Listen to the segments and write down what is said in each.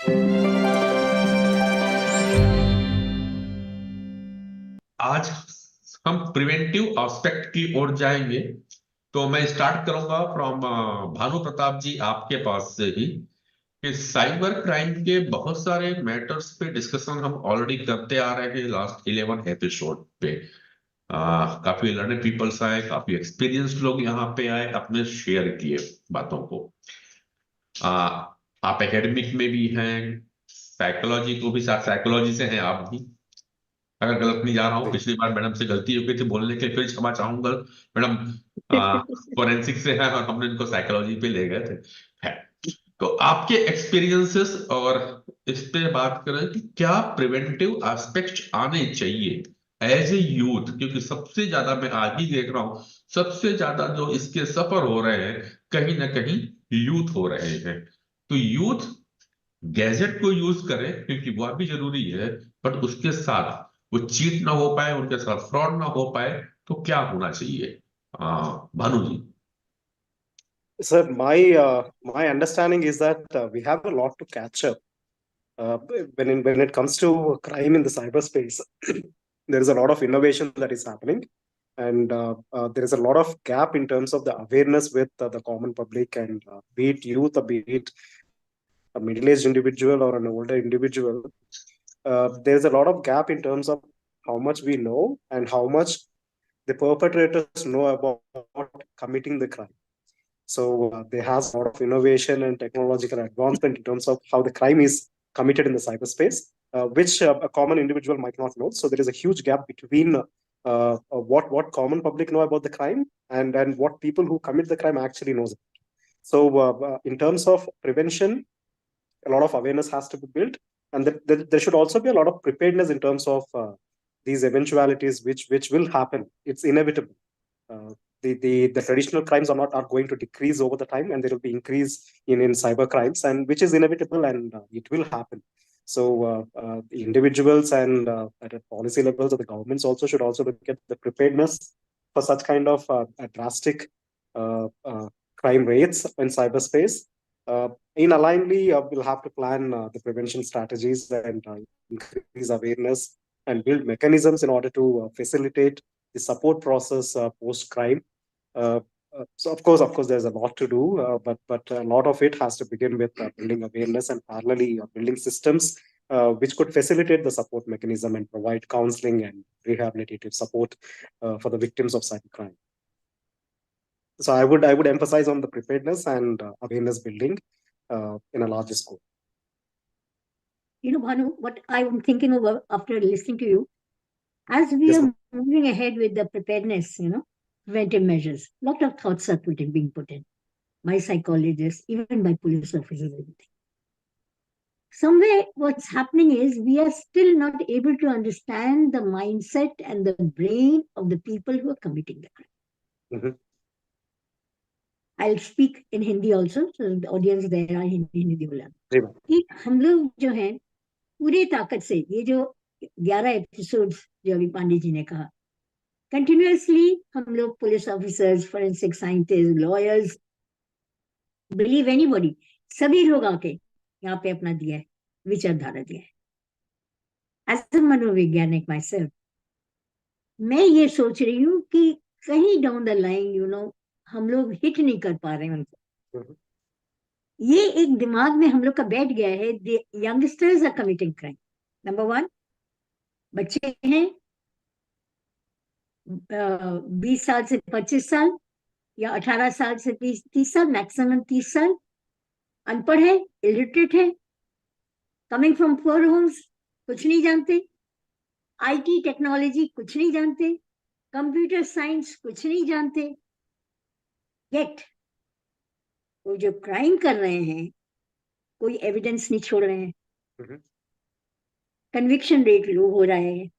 आज हम preventive aspect की ओर जाएंगे। तो मैं स्टार्ट करूंगा फ्रॉम भानु प्रताप जी, आपके पास से ही, कि साइबर क्राइम के बहुत सारे मैटर्स पे डिस्कशन हम ऑलरेडी करते आ रहे हैं लास्ट 11 एपिसोड पे। काफी लर्नेड पीपल्स आए, काफी एक्सपीरियंस्ड लोग यहाँ पे आए, अपने शेयर किए बातों को। आ, आप एकेडमिक में भी हैं, साइकोलॉजी को भी, साथ साइकोलॉजी से हैं आप भी, अगर गलत नहीं जा रहा हूँ। जी। पिछली बार मैडम से गलती हो गई थी बोलने के, फिर क्षमा चाहूंगा। मैडम फोरेंसिक से है और हमने इनको साइकोलॉजी पे ले गए थे। है। तो आपके एक्सपीरियंसेस और इस पे बात करें कि क्या प्रिवेंटिव एस्पेक्ट आने चाहिए एज ए यूथ, क्योंकि सबसे ज्यादा मैं आज ही देख रहा हूँ, सबसे ज्यादा जो इसके सफर हो रहे हैं कहीं ना कहीं यूथ हो रहे हैं। तो यूथ गैजेट को यूज करें क्योंकि वह भी जरूरी है, बट उसके साथ वो चीट ना हो पाए, उनके साथ फ्रॉड ना हो पाए, तो क्या होना चाहिए? भानु जी। Sir, my understanding is that we have a lot to catch up uh, when it comes to crime in the cyberspace. There is a lot of innovation that is happening, and there is a lot of gap in terms of the awareness with the common public, and be it youth or be it a middle-aged individual or an older individual. There is a lot of gap in terms of how much we know and how much the perpetrators know about committing the crime. So there has a lot of innovation and technological advancement in terms of how the crime is committed in the cyberspace, which a common individual might not know. So there is a huge gap between what common public know about the crime and what people who commit the crime actually knows. So in terms of prevention, a lot of awareness has to be built, and there should also be a lot of preparedness in terms of these eventualities which will happen. It's inevitable. The traditional crimes are going to decrease over the time, and there will be increase in cyber crimes, and which is inevitable, and it will happen. So the individuals and at a policy levels of the governments also should also look at the preparedness for such kind of drastic crime rates in cyberspace. In alignedly, we'll have to plan the prevention strategies and increase awareness and build mechanisms in order to facilitate the support process post crime. So of course, there's a lot to do, but a lot of it has to begin with building awareness and parallelly building systems which could facilitate the support mechanism and provide counseling and rehabilitative support for the victims of cybercrime. So I would emphasize on the preparedness and awareness building in a larger scope. Bhanu, what I'm thinking of after listening to you, as we Yes, are ma'am. moving ahead with the preparedness, preventive measures, a lot of thoughts are being put in by psychologists, even by police officers, everything. Somewhere what's happening is we are still not able to understand the mindset and the brain of the people who are committing the crime. Mm-hmm. I'll speak in Hindi also, so the audience there are Hindi बोला जी ma'am. कि हम लोग जो हैं पूरी ताकत से ये जो 11 एपिसोड्स जो अभी पांडे जी ने कहा, कंटिन्यूअसली हम लोग police officers, forensic scientist, lawyers, believe anybody, सभी लोग आके यहाँ पे अपना दिया है, विचारधारा दिया है। एज अ मनोवैज्ञानिक माई सेल्फ, मैं ये सोच रही हूँ कि कहीं डाउन द लाइन हम लोग हिट नहीं कर पा रहे हैं उनको। ये एक दिमाग में हम लोग का बैठ गया है, youngsters are committing crime. Number 1, बच्चे हैं 20 साल से 25 साल या 18 साल से 30 साल, मैक्सिमम 30 साल, अनपढ़ है, इलिटरेट है, कमिंग फ्रॉम पुअर होम्स, कुछ नहीं जानते, आईटी टेक्नोलॉजी कुछ नहीं जानते, कंप्यूटर साइंस कुछ नहीं जानते, येट वो जो क्राइम कर रहे हैं कोई एविडेंस नहीं छोड़ रहे हैं, कन्विक्शन रेट लो हो रहा है,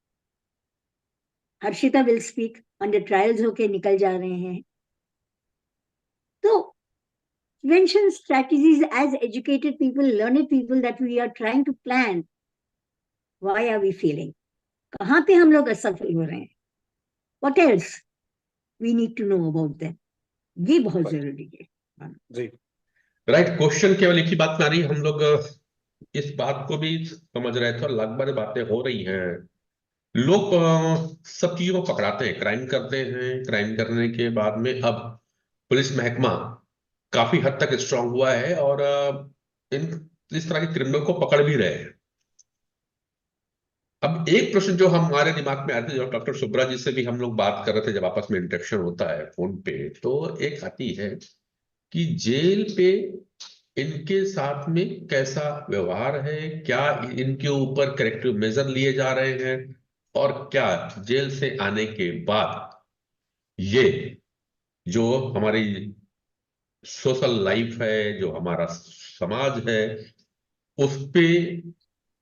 Harshita will speak, under trials होके निकल जा रहे हैं। तो prevention strategies as educated people, learned people that we are trying to plan, why are we failing? कहाँ पे हम लोग असफल हो रहे हैं? What else we need to know about them? ये बहुत जरूरी है। जी. राइट, क्वेश्चन केवल एक ही बात में आ रही है, हम लोग इस बात को भी समझ रहे थे और लगभग बातें हो रही हैं। लोग सब चीजों को पकड़ाते हैं, क्राइम करते हैं, क्राइम करने के बाद में अब पुलिस महकमा काफी हद तक स्ट्रांग हुआ है और इन इस तरह के क्रिमिनल को पकड़ भी रहे हैं। अब एक प्रश्न जो हमारे दिमाग में आते, जो डॉक्टर सुब्रा जी से भी हम लोग बात कर रहे थे जब आपस में इंटरेक्शन होता है फोन पे, तो एक आती है कि जेल पे इनके साथ में कैसा व्यवहार है, क्या इनके ऊपर करेक्टिव मेजर लिए जा रहे हैं, और क्या जेल से आने के बाद ये जो हमारी सोशल लाइफ है, जो हमारा समाज है, उस पे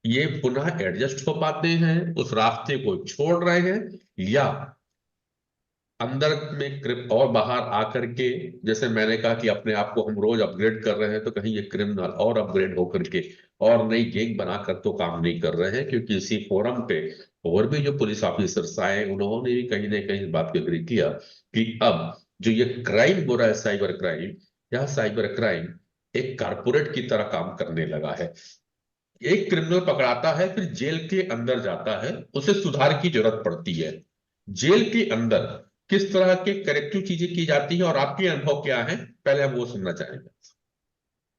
ये पुनः एडजस्ट हो पाते हैं, उस रास्ते को छोड़ रहे हैं, या अंदर में और बाहर आकर के, जैसे मैंने कहा कि अपने आप को हम रोज अपग्रेड कर रहे हैं, तो कहीं ये क्रिमिनल और अपग्रेड होकर के और नई गैंग बनाकर तो काम नहीं कर रहे हैं। क्योंकि इसी फोरम पे और भी जो पुलिस ऑफिसर्स आए, उन्होंने भी कहीं ना कहीं इस बात को एग्री किया कि अब जो ये क्राइम हो रहा है, साइबर क्राइम, यह साइबर क्राइम एक कारपोरेट की तरह काम करने लगा है। एक क्रिमिनल पकड़ाता है, फिर जेल के अंदर जाता है, उसे सुधार की जरूरत पड़ती है। जेल के अंदर किस तरह के करेक्टिव चीजें की जाती हैं और आपके अनुभव क्या है, पहले हम वो सुनना चाहेंगे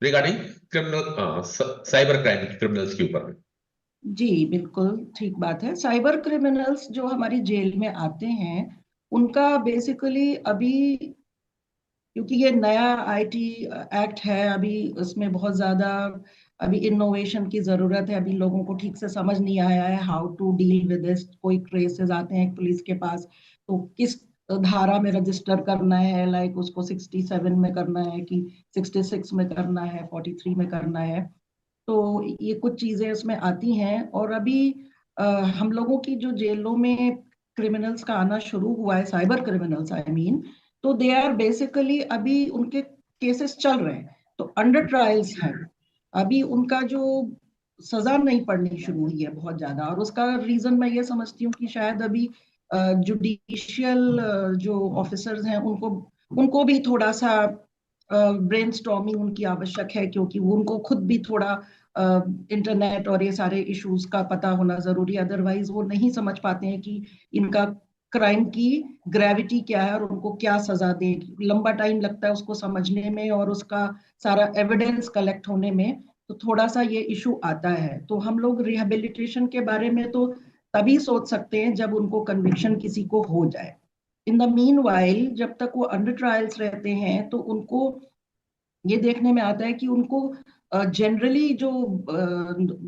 regarding criminal, cyber crime criminals के ऊपर में। जी बिल्कुल ठीक बात है। साइबर क्रिमिनल्स जो हमारी जेल में आते हैं, उनका बेसिकली अभी, क्योंकि ये नया आईटी एक्ट है, अभी उसमें बहुत ज्यादा अभी इनोवेशन की जरूरत है। अभी लोगों को ठीक से समझ नहीं आया है how to deal with this. कोई केसेस आते हैं पुलिस के पास, तो किस धारा में रजिस्टर करना है, लाइक उसको 67 में करना है कि 66 में करना है, 43 में करना है। तो ये कुछ चीजें उसमें आती हैं। और अभी हम लोगों की जो जेलों में क्रिमिनल्स का आना शुरू हुआ है, साइबर क्रिमिनल्स आई मीन, तो दे आर बेसिकली अभी उनके केसेस चल रहे हैं, तो अंडर ट्रायल्स हैं। अभी उनका जो सजा नहीं पड़नी शुरू हुई है बहुत ज्यादा, और उसका रीजन मैं ये समझती हूँ कि शायद अभी जुडिशियल जो ऑफिसर्स हैं उनको उनको भी थोड़ा सा ब्रेनस्टॉर्मिंग उनकी आवश्यक है, क्योंकि वो उनको खुद भी थोड़ा इंटरनेट और ये सारे इश्यूज का पता होना जरूरी है। अदरवाइज वो नहीं समझ पाते हैं कि इनका क्राइम की ग्रेविटी क्या है और उनको क्या सजा देगी। लंबा टाइम लगता है उसको समझने में और उसका सारा एविडेंस कलेक्ट होने में, तो थोड़ा सा ये इशू आता है। तो हम लोग रिहेबिलिटेशन के बारे में तो तभी सोच सकते हैं जब उनको कन्विक्शन किसी को हो जाए। इन द मीन वाइल, जब तक वो अंडर ट्रायल्स रहते हैं, तो उनको ये देखने में आता है कि उनको जनरली जो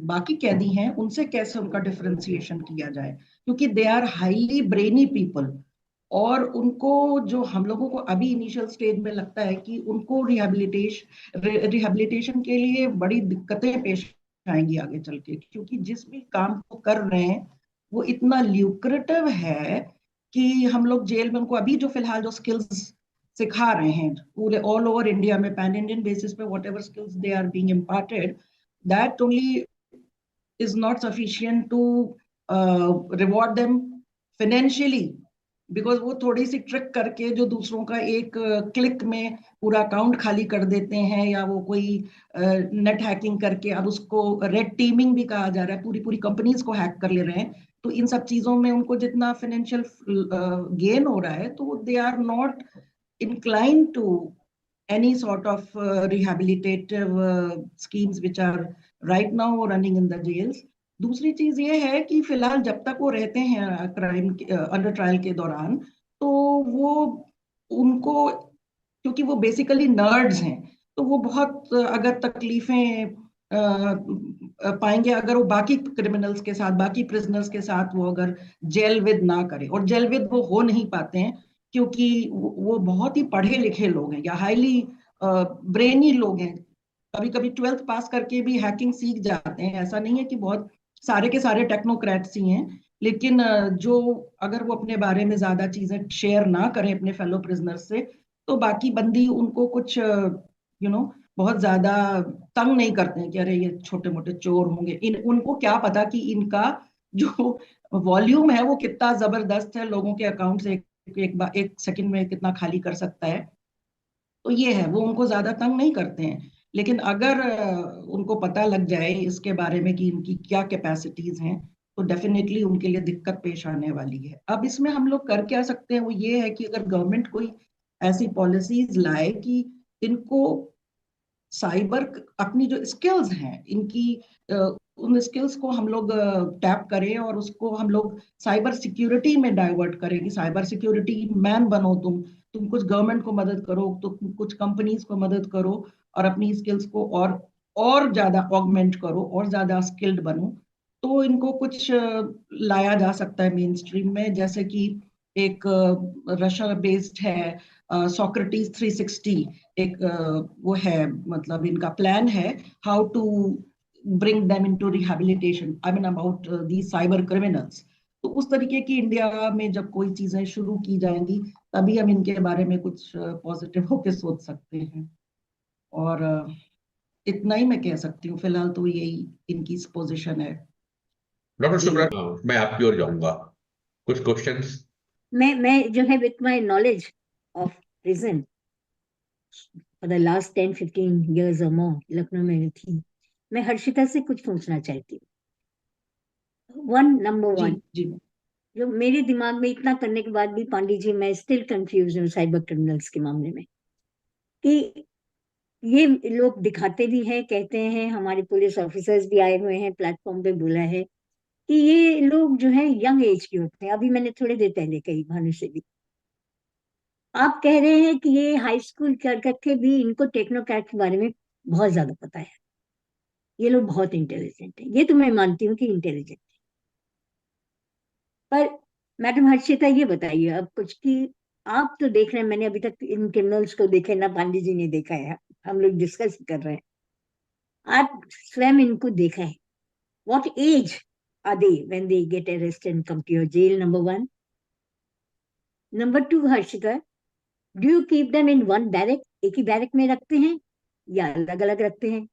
बाकी कैदी हैं उनसे कैसे उनका डिफरेंशिएशन किया जाए, क्योंकि they are highly brainy people. और उनको, जो हम लोगों को अभी इनिशियल स्टेज में लगता है कि उनको रिहेबिलिटेशन के लिए बड़ी दिक्कतें पेश आएंगी आगे चल के, क्योंकि जिस भी काम को कर रहे हैं वो इतना ल्यूक्रेटिव है कि हम लोग जेल में उनको अभी जो फिलहाल जो स्किल्स सिखा रहे हैं पूरे ऑल ओवर इंडिया में, पैन इंडियन बेसिस पे, whatever skills they are being imparted, that only is not sufficient to reward them financially, because वो थोड़ी सी ट्रिक करके जो दूसरों का एक क्लिक में पूरा अकाउंट खाली कर देते हैं, या वो कोई नेट हैकिंग करके, अब उसको रेड टीमिंग भी कहा जा रहा है, पूरी पूरी कंपनीज को हैक कर ले रहे हैं। तो इन सब चीजों में उनको जितना फाइनेंशियल गेन हो रहा है, तो they are not inclined to any sort of rehabilitative schemes which are right now running in the jails. दूसरी चीज ये है कि फिलहाल जब तक वो रहते हैं क्राइम अंडर ट्रायल के दौरान, तो वो उनको, क्योंकि वो बेसिकली नर्ड्स हैं, तो वो बहुत अगर तकलीफें पाएंगे अगर वो बाकी क्रिमिनल्स के साथ, बाकी प्रिजनर्स के साथ वो अगर जेल विद ना करे। और जेल विद वो हो नहीं पाते हैं, क्योंकि वो बहुत ही पढ़े लिखे लोग हैं या हाईली ब्रेनी लोग हैं। कभी कभी 12th पास करके भी हैकिंग सीख जाते हैं। ऐसा नहीं है कि बहुत सारे के सारे टेक्नोक्रेट्स ही हैं, लेकिन जो अगर वो अपने बारे में ज्यादा चीजें शेयर ना करें अपने फेलो प्रिजनर्स से, तो बाकी बंदी उनको कुछ बहुत ज्यादा तंग नहीं करते हैं कि अरे ये छोटे मोटे चोर होंगे। उनको क्या पता कि इनका जो वॉल्यूम है वो कितना जबरदस्त है, लोगों के अकाउंट से एक सेकंड में कितना खाली कर सकता है। तो ये है, वो उनको ज्यादा तंग नहीं करते हैं। लेकिन अगर उनको पता लग जाए इसके बारे में कि इनकी क्या कैपेसिटीज हैं, तो डेफिनेटली उनके लिए दिक्कत पेश आने वाली है। अब इसमें हम लोग कर क्या सकते हैं, वो ये है कि अगर गवर्नमेंट कोई ऐसी पॉलिसीज लाए कि इनको साइबर अपनी जो स्किल्स हैं इनकी, उन स्किल्स को हम लोग टैप करें और उसको हम लोग साइबर सिक्योरिटी में डाइवर्ट करें कि साइबर सिक्योरिटी मैन बनो, तुम कुछ गवर्नमेंट को मदद करो, तो कुछ कंपनीज को मदद करो और अपनी स्किल्स को और ज्यादा ऑगमेंट करो और ज्यादा स्किल्ड बनो। तो इनको कुछ लाया जा सकता है मेन स्ट्रीम में, जैसे कि एक रशिया बेस्ड है सोक्रेटिस 360, एक वो है, मतलब इनका प्लान है how to bring them into rehabilitation, I mean about the cyber criminals. तो उस तरीके की इंडिया में जब कोई चीजें शुरू की जाएंगी तभी हम इनके बारे में कुछ पॉजिटिव होकर सोच सकते हैं। और इतना ही मैं कह सकती हूँ फिलहाल, तो यही इनकी पोजीशन है। डॉक्टर जी शुक्ला, मैं आपकी ओर जाऊंगा, कुछ क्वेश्चंस। मैं जो है with my knowledge of prison for the last 10-15 years और मोर लखनऊ में थी, मैं हर्षिता से कुछ पूछना चाहती हूँ। नंबर जी वन, जी जो मेरे दिमाग में इतना करने के बाद भी पांडे जी मैं स्टिल कंफ्यूज हूँ साइबर क्रिमिनल्स के मामले में, कि ये लोग दिखाते भी हैं, कहते हैं, हमारे पुलिस ऑफिसर्स भी आए हुए हैं प्लेटफॉर्म पे, बोला है कि ये लोग जो है यंग एज के होते हैं। अभी मैंने थोड़ी देर पहले कही भानु से भी, आप कह रहे हैं कि ये हाई स्कूल कर करके भी इनको टेक्नोक्रेट के बारे में बहुत ज्यादा पता है, ये लोग बहुत इंटेलिजेंट है, ये तो मैं मानती हूँ कि इंटेलिजेंट। पर मैडम हर्षिता ये बताइए अब कुछ कि आप तो देख रहे हैं, मैंने अभी तक इन क्रिमिनल्स को देखे ना पांडे जी ने देखा है, हम लोग डिस्कस कर रहे हैं, आप स्वयं इनको देखा है। What age are they when they get arrested and come to your jail? Number one. Number two, Harshita, do you keep them in one barrack, एक ही बैरक में रखते हैं या अलग अलग रखते हैं?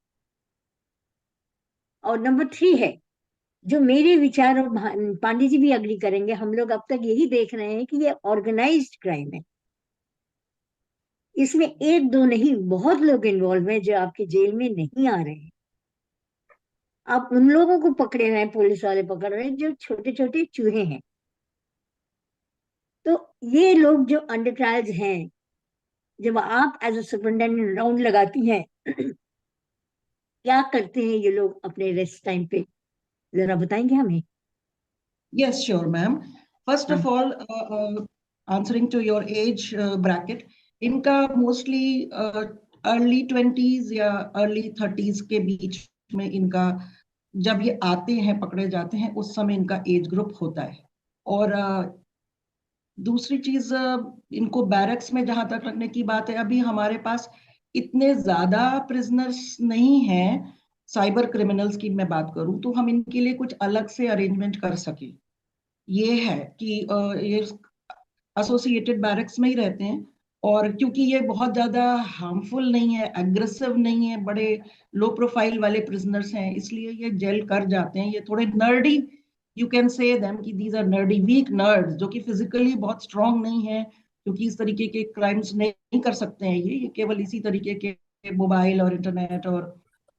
और नंबर थ्री है, जो मेरे विचार और पांडे जी भी अग्री करेंगे, हम लोग अब तक यही देख रहे हैं कि ये ऑर्गेनाइज्ड क्राइम है, इसमें एक दो नहीं बहुत लोग इन्वॉल्व हैं जो आपके जेल में नहीं आ रहे हैं। आप उन लोगों को पकड़े हैं, पुलिस वाले पकड़ रहे हैं जो छोटे छोटे चूहे हैं। तो ये लोग जो अंडर ट्रायल्स हैं, जब आप एज ए सुपरिटेंडेंट राउंड लगाती हैं, क्या करते हैं ये लोग अपने रेस्ट टाइम पे, जरा बताएंगे हमें? Yes, sure, ma'am. First हाँ। of all, answering to your age bracket, इनका mostly early 20s या early 30s के बीच में इनका, जब ये आते हैं पकड़े जाते हैं उस समय इनका एज ग्रुप होता है। और दूसरी चीज, इनको बैरक्स में जहां तक रखने की बात है, अभी हमारे पास इतने ज्यादा प्रिजनर्स नहीं हैं। साइबर क्रिमिनल्स की मैं बात करूं तो हम इनके लिए कुछ अलग से अरेंजमेंट कर सके, ये है कि ये एसोसिएटेड बैरक्स में ही रहते हैं। और क्योंकि ये बहुत ज्यादा हार्मफुल नहीं है, एग्रेसिव नहीं है, बड़े लो प्रोफाइल वाले प्रिजनर्स हैं, इसलिए ये जेल कर जाते हैं। ये थोड़े nerdy, you can say them कि these are nerdy weak nerds, जो कि फिजिकली बहुत स्ट्रांग नहीं है, क्योंकि इस तरीके के क्राइम्स नहीं कर सकते हैं। ये केवल इसी तरीके के मोबाइल और इंटरनेट और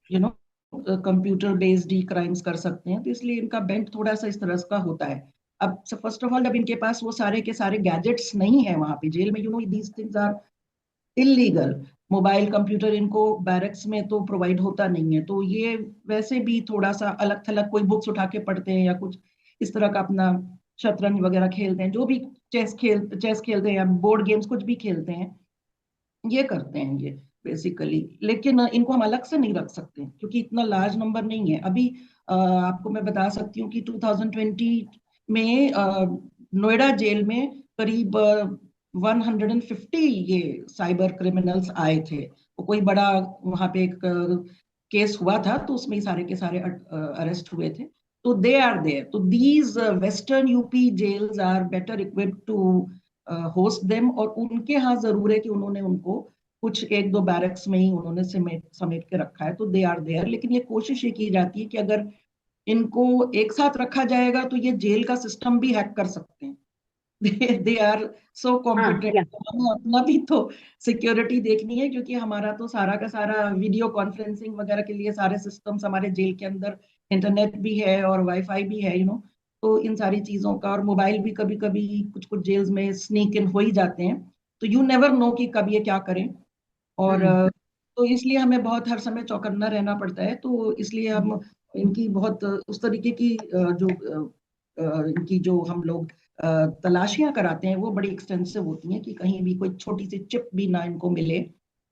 you know computer based he crimes कर सकते हैं, तो इसलिए इनका बेंट थोड़ा सा इस तरह का होता है। अब फर्स्ट ऑफ ऑल, जब इनके पास वो सारे के सारे गैजेट्स नहीं है वहां पे जेल में, these things are illegal. Mobile computer इनको बैरक्स में तो प्रोवाइड होता नहीं है, तो ये वैसे भी थोड़ा सा अलग थलग कोई बुक्स उठा के पढ़ते हैं या कुछ इस तरह का अपना शतरंज वगैरह खेलते हैं, जो भी चेस खेलते हैं या बोर्ड गेम्स कुछ भी खेलते हैं, ये करते हैं ये बेसिकली। लेकिन इनको हम अलग से नहीं रख सकते क्योंकि इतना लार्ज नंबर नहीं है। अभी आपको मैं बता सकती हूँ कि 2020 में नोएडा जेल में करीब 150 ये साइबर क्रिमिनल्स आए थे। वो कोई बड़ा वहां पे एक केस हुआ था, तो उसमें सारे के सारे अरेस्ट हुए थे। तो दे आर देयर, तो these western UP jails are better equipped to host them. और उनके यहाँ जरूर है कि उन्होंने उनको कुछ एक दो बैरक्स में ही उन्होंने समेट समेट के रखा है, तो दे आर देयर। लेकिन ये कोशिश ये की जाती है कि अगर इनको एक साथ रखा जाएगा तो ये जेल का सिस्टम भी हैक कर सकते हैं। दे आर सो हाँ कॉम्पिटेंट। या हमें अपना भी तो सिक्योरिटी देखनी है, क्योंकि हमारा तो सारा का सारा वीडियो कॉन्फ्रेंसिंग वगैरह के लिए सारे सिस्टम्स हमारे जेल के अंदर, इंटरनेट भी है और वाईफाई भी है, तो इन सारी चीजों का, और मोबाइल भी कभी कभी कुछ कुछ जेल्स में स्नीक इन हो ही जाते हैं, तो यू नेवर नो कि कब ये क्या करें। और तो इसलिए हमें बहुत हर समय चौकन्ना रहना पड़ता है। तो इसलिए हम इनकी बहुत उस तरीके की इनकी जो हम लोग तलाशियां कराते हैं वो बड़ी एक्सटेंसिव होती हैं, कि कहीं भी कोई छोटी सी चिप भी ना इनको मिले,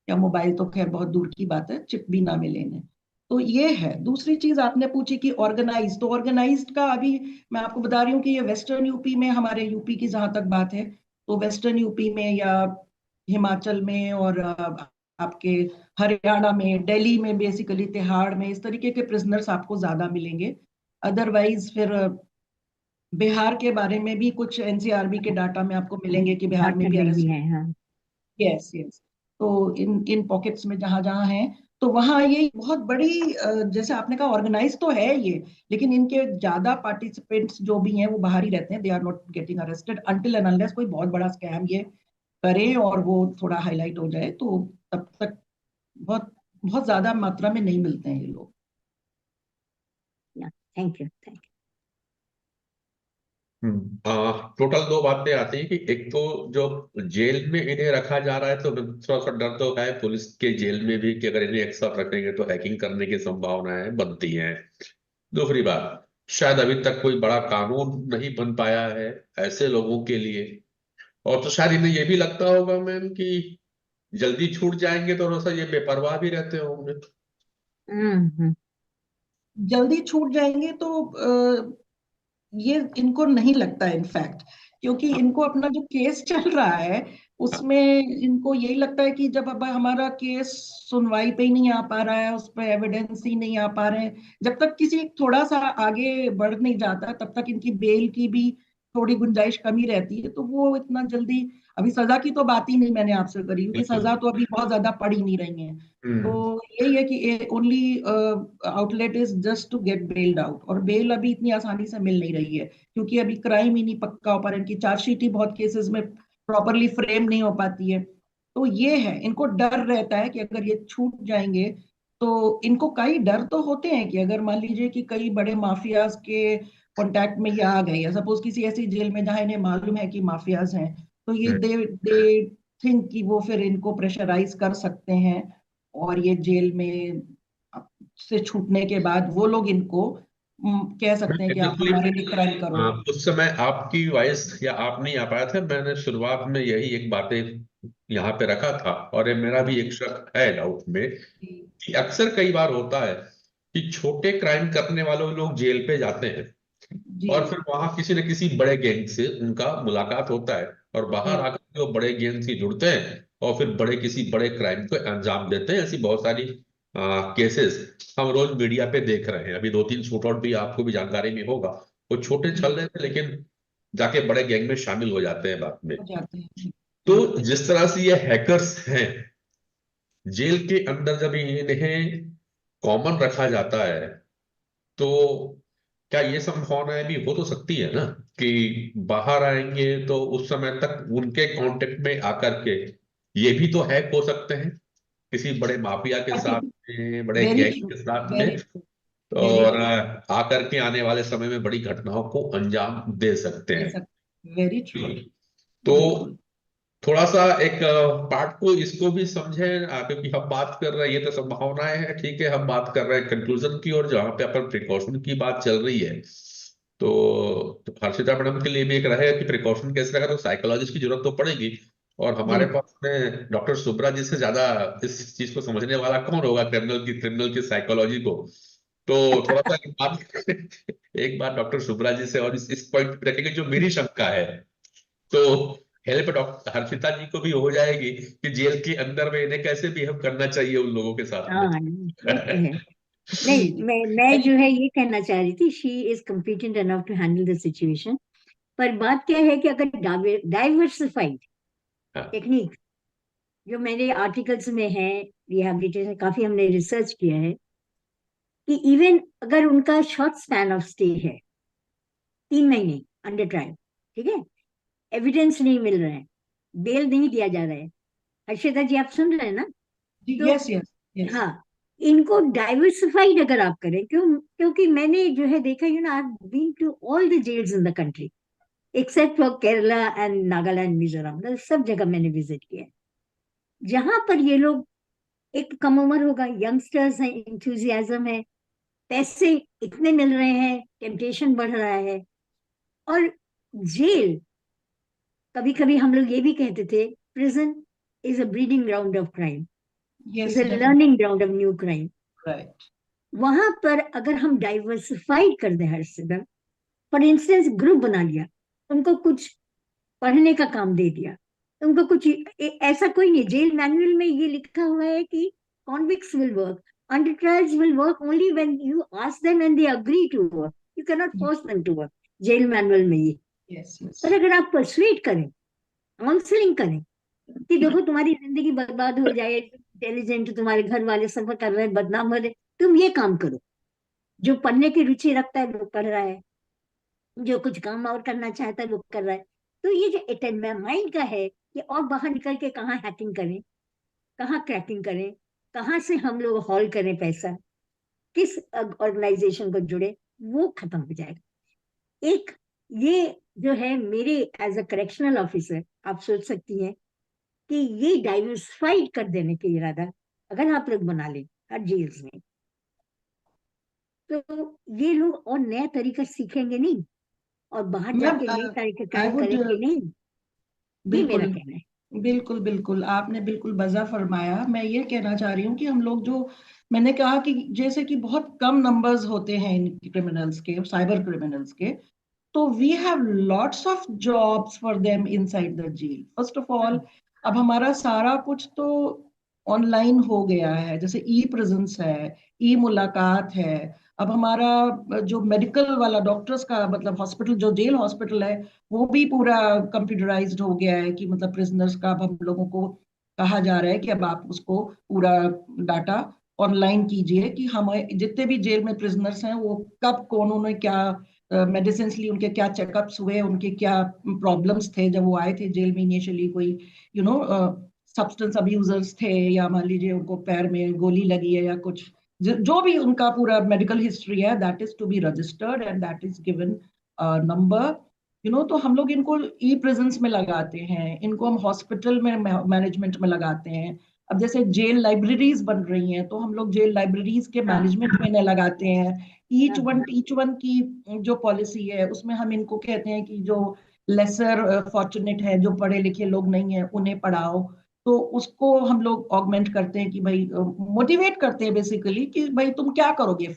या मोबाइल तो खैर बहुत दूर की बात है, चिप भी ना मिले इन्हें। तो ये है। दूसरी चीज आपने पूछी कि ऑर्गेनाइज, तो ऑर्गेनाइज्ड का अभी मैं आपको बता रही हूँ कि ये वेस्टर्न यूपी में, हमारे यूपी की जहां तक बात है, तो वेस्टर्न यूपी में या हिमाचल में और आपके हरियाणा में, दिल्ली में, बेसिकली तिहाड़ में, इस तरीके के प्रिजनर्स आपको ज्यादा मिलेंगे। अदरवाइज फिर बिहार के बारे में भी कुछ एनसीआरबी के डाटा में आपको मिलेंगे कि बिहार में भी झारखंड में भी अरेस्ट, है, हाँ। यस यस, तो इन इन पॉकेट्स में जहां जहां है, तो वहां ये बहुत बड़ी जैसे आपने कहा ऑर्गेनाइज तो है ये, लेकिन इनके ज्यादा पार्टिसिपेंट्स जो भी हैं वो बाहर ही रहते हैं। They are not getting arrested until and unless कोई बहुत बड़ा स्कैम ये करे और वो थोड़ा हाईलाइट हो जाए, तो तब तक बहुत बहुत ज्यादा मात्रा में नहीं मिलते हैं ये लोग। थैंक यू, थैंक टोटल दो बातें आती हैं कि एक तो जो जेल में इन्हें रखा जा रहा है तो थोड़ा सा डर तो है पुलिस के जेल में भी कि अगर इन्हें एक साथ रखेंगे तो हैकिंग करने की संभावनाएं बनती हैं। दूसरी बात, शायद अभी तक कोई बड़ा कानून नहीं बन पाया है ऐसे लोगों के लिए, और तो शायद इन्हें ये भी लगता होगा मैम कि जल्दी छूट जाएंगे तो थोड़ा सा ये बेपरवाह भी रहते होंगे। यू। जल्दी छूट जाएंगे तो ये इनको नहीं लगता है इनफैक्ट, क्योंकि इनको अपना जो केस चल रहा है उसमें इनको यही लगता है कि जब अब हमारा केस सुनवाई पे ही नहीं आ पा रहा है, उस पर एविडेंस ही नहीं आ पा रहे हैं, जब तक किसी थोड़ा सा आगे बढ़ नहीं जाता तब तक इनकी बेल की भी थोड़ी गुंजाइश कमी रहती है। तो वो इतना जल्दी, अभी सजा की तो बात ही नहीं मैंने आपसे करी, क्योंकि बिल्कुल। सजा तो अभी बहुत ज्यादा पड़ ही नहीं रही है। तो हम्म। यही है कि only outlet is just to get bailed out, और बेल अभी इतनी आसानी से मिल नहीं रही है, क्योंकि अभी क्राइम ही नहीं पक्का हो पा रहा है, इनकी चार्जशीट ही बहुत केसेस में प्रॉपरली फ्रेम नहीं हो पाती है। तो ये है, इनको डर रहता है कि अगर ये छूट जाएंगे, तो इनको कई डर तो होते हैं कि अगर मान लीजिए कि कई बड़े माफियाज के कांटेक्ट में ये आ गए, या सपोज किसी ऐसी जेल में जहां इन्हें मालूम है कि माफियाज हैं, तो ये हम्म। दे दे थिंक कि वो फिर इनको प्रेशराइज कर सकते हैं, और ये जेल में से छूटने के बाद वो लोग इनको कह सकते हैं कि आप एक्चुअली हमारे लिए क्राइम करो। उस समय आपकी वॉइस या आप नहीं आ पाया था, मैंने शुरुआत में यही एक बातें यहाँ पे रखा था, और ये मेरा भी एक शक है डाउट में जी कि अक्सर कई बार होता है कि छोटे क्राइम करने वाले लोग जेल पे जाते हैं जी और फिर वहां किसी न किसी बड़े गैंग से उनका मुलाकात होता है और बाहर जी आकर वो बड़े गैंग से जुड़ते हैं और फिर बड़े किसी बड़े क्राइम को अंजाम देते हैं। ऐसी बहुत सारी केसेस हम रोज मीडिया पे देख रहे हैं। अभी दो तीन शूटआउट भी आपको भी जानकारी में होगा, वो छोटे जी चल रहे थे लेकिन जाके बड़े गैंग में शामिल हो जाते हैं बाद में। हो जाते हैं जी तो जी जिस तरह से ये हैकर्स हैं, जेल के अंदर जब इन्हें कॉमन रखा जाता है तो क्या ये संभावना भी हो तो सकती है ना कि बाहर आएंगे तो उस समय तक उनके कांटेक्ट में आकर के ये भी तो हैक हो सकते हैं किसी बड़े माफिया के साथ में, बड़े वेरी गैंग ट्रू, के साथ में, वेरी ट्रू, वेरी और ट्रू, आकर के आने वाले समय में बड़ी घटनाओं को अंजाम दे सकते दे हैं। सकते, वेरी ट्रू, तो बिल्कुल। थोड़ा सा एक पार्ट को इसको भी समझें, क्योंकि हम बात कर रहे हैं, ये तो संभावनाएं हैं ठीक है, हम बात कर रहे हैं कंक्लूजन की, और जहां पे अपन प्रिकॉशन की बात चल रही है तो हर्षिता मैडम के लिए भी एक रहेगा कि प्रिकॉशन कैसे रखा, तो साइकोलॉजिस्ट की जरूरत तो पड़ेगी, और हमारे जी पास में डॉक्टर सुब्रा जी से ज्यादा इस चीज को समझने वाला कौन होगा, क्रिमिनल की साइकोलॉजी को। तो थोड़ा सा एक बात डॉक्टर सुब्रा जी से और इस पॉइंट पे रखेंगे जो मेरी शंका है, तो हेल्प डॉक्टर हर्षिता जी को भी हो जाएगी कि जेल के अंदर में इन्हें कैसे बिहेव करना चाहिए उन लोगों के साथ में। हाँ, वो तो है। जी नहीं, जी मैं जो है ये कहना चाह रही थी, she is competent enough to handle the situation. पर बात क्या है कि अगर डाइवर्सिफाइड हाँ। टेक्निक जो मेरे आर्टिकल्स में है, रिहैबिलिटेशन काफी हमने रिसर्च किया है, कि इवन अगर उनका शॉर्ट स्पैन ऑफ स्टे है 3 महीने अंडर ट्रायल, ठीक है, एविडेंस नहीं मिल रहे हैं, बेल नहीं दिया जा रहा है। हर्षिता जी आप सुन रहे हैं ना? तो यस यस यस। हाँ, इनको डाइवर्सिफाइड अगर आप करें, क्योंकि मैंने जो है देखा, I been to all the jails in the country except for Kerala and Nagaland, Mizoram, सब जगह मैंने विजिट किया है। जहां पर ये लोग, एक कम उम्र होगा, यंगस्टर्स हैं, इंथुजियाज्म है, पैसे इतने मिल रहे हैं, टेम्पटेशन बढ़ रहा है। और जेल, कभी कभी हम लोग ये भी कहते थे, prison is a breeding ground of crime, yes is a learning ground of new crime. Right. वहां पर अगर हम डाइवर्सिफाइड कर दें हर सिस्टम, फॉर इंस्टेंस ग्रुप बना लिया, उनको कुछ पढ़ने का काम दे दिया, उनको कुछ ऐसा कोई नहीं, जेल मैनुअल में ये लिखा हुआ है कि convicts will work, under trials will work only when you ask them and they agree to work, you can not force them to work, jail manual में ये। Yes yes. पर अगर आप परसुएट करें, काउंसलिंग करें कि देखो तुम्हारी जिंदगी बर्बाद हो जाए, इंटेलिजेंट, तुम्हारे घर वाले सफर कर रहे हैं, बदनाम हो रहे, तुम ये काम करो। जो पढ़ने की रुचि रखता है वो पढ़ रहा है, जो कुछ काम और करना चाहता है वो कर रहा है। तो ये जो अटेनमेंट माइंड का है, ये और बाहर निकल के कहाँ हैकिंग करें, कहाँ क्रैकिंग करें, कहाँ से हम लोग हॉल करें पैसा, किस ऑर्गेनाइजेशन को जुड़े, वो खत्म हो जाएगा। एक ये जो है, मेरे एज अ करेक्शनल ऑफिसर, आप सोच सकती हैं कि ये डाइवर्सिफाइड कर देने के इरादा अगर आप लोग बना लें हर जेल्स में, तो ये लोग और नया तरीका सीखेंगे नहीं, और बाहर मैम जाके नए तरीके आई वुड, करेंगे नहीं। ये मेरा बिल्कुल कहना है। बिल्कुल बिल्कुल, आपने बिल्कुल बजा फरमाया। मैं ये कहना चाह रही हूँ कि हम लोग जो, मैंने कहा कि जैसे कि बहुत कम नंबर्स होते हैं इन क्रिमिनल्स के, साइबर क्रिमिनल्स के, तो we have lots of jobs for them inside the jail. First of all, अब हमारा सारा कुछ तो ऑनलाइन हो गया है, जैसे ई प्रेजेंस है, ई मुलाकात है। अब हमारा जो मेडिकल वाला डॉक्टर्स का, मतलब हॉस्पिटल, जो जेल हॉस्पिटल है, वो भी पूरा कंप्यूटराइज्ड हो गया है कि मतलब प्रिजनर्स का अब हम लोगों को कहा जा रहा है कि अब आप उसको पूरा डाटा ऑनलाइन कीजिए कि हम जितने भी जेल में प्रिजनर्स हैं वो कब कौन, उन्होंने क्या मेडिसिन ली, उनके क्या चेकअप्स हुए, उनके क्या प्रॉब्लम्स थे जब वो आए थे जेल में इनिशियली, कोई यू नो सब्सटेंस अब्यूजर्स थे, या मान लीजिए उनको पैर में गोली लगी है या कुछ, जो भी उनका पूरा मेडिकल हिस्ट्री है, that is to be registered and that is given number, तो हम लोग इनको ई प्रेजेंस में लगाते हैं, इनको हम हॉस्पिटल में मैनेजमेंट में लगाते हैं। अब जैसे जेल लाइब्रेरीज बन रही हैं, तो हम लोग जेल लाइब्रेरीज के मैनेजमेंट में इन्हें लगाते हैं। ईच वन की जो पॉलिसी है उसमें हम इनको कहते हैं कि जो लेसर फॉर्चुनेट है, जो पढ़े लिखे लोग नहीं है, उन्हें पढ़ाओ। तो उसको हम लोग ऑगमेंट करते हैं कि भाई, मोटिवेट करते हैं बेसिकली कि भाई तुम क्या करोगे,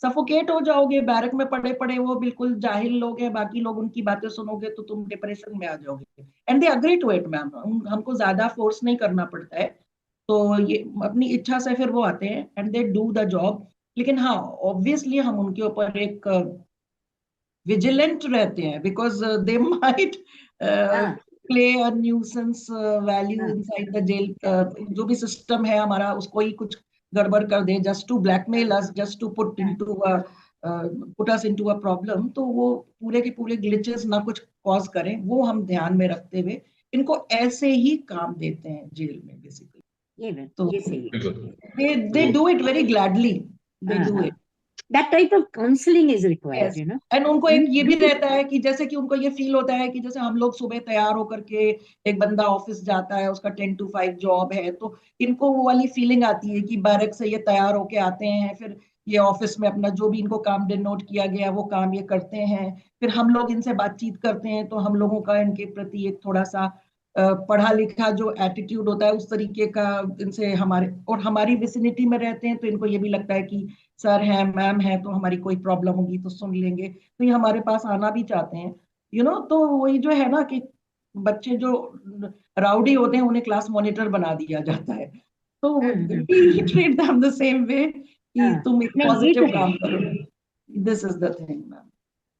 सफोकेट हो जाओगे बैरक में पड़े पड़े, वो बिल्कुल जाहिल लोग हैं, बाकी लोग उनकी बातें सुनोगे तो तुम डिप्रेशन में आ जाओगे। And they agree to it ma'am, हमको ज्यादा फोर्स नहीं करना पड़ता है, तो ये अपनी इच्छा से फिर वो आते हैं and they do the job. लेकिन हाँ, ऑब्वियसली हम उनके ऊपर एक विजिलेंट रहते हैं, because they might play a nuisance value inside the jail. जो भी सिस्टम है हमारा, उसको ही कुछ गड़बड़ कर दे, just to blackmail us, just to put us into a problem. तो वो पूरे के पूरे ग्लिचेस ना कुछ कॉज करें, वो हम ध्यान में रखते हुए इनको ऐसे ही काम देते हैं जेल में बेसिकली। तो ये सही है। बिल्कुल। they do it very gladly, they do it। That type of counseling is required, yes, and उनको एक ये भी रहता है कि जैसे कि उनको ये फील होता है कि जैसे हम लोग सुबह तैयार होकर के, एक बंदा ऑफिस जाता है, उसका 10 to 5 जॉब है, तो इनको वो वाली फीलिंग आती है कि बैरक से ये तैयार होके आते हैं, फिर ये ऑफिस में अपना जो भी इनको काम डिनोट किया गया वो काम ये करते हैं, फिर हम लोग इनसे बातचीत करते हैं, तो हम लोगों का इनके प्रति एक थोड़ा सा पढ़ा लिखा जो एटीट्यूड होता है उस तरीके का इनसे, हमारे और हमारी विसिनिटी में रहते हैं, तो इनको ये भी लगता है कि सर है, मैम है, तो हमारी कोई प्रॉब्लम होगी तो सुन लेंगे, तो ये हमारे पास आना भी चाहते हैं। तो वही जो है ना कि बच्चे जो राउडी होते हैं उन्हें क्लास मॉनिटर बना दिया जाता है, तो treat them the same way कि तुम एक पॉजिटिव काम करो। This is the thing ma'am.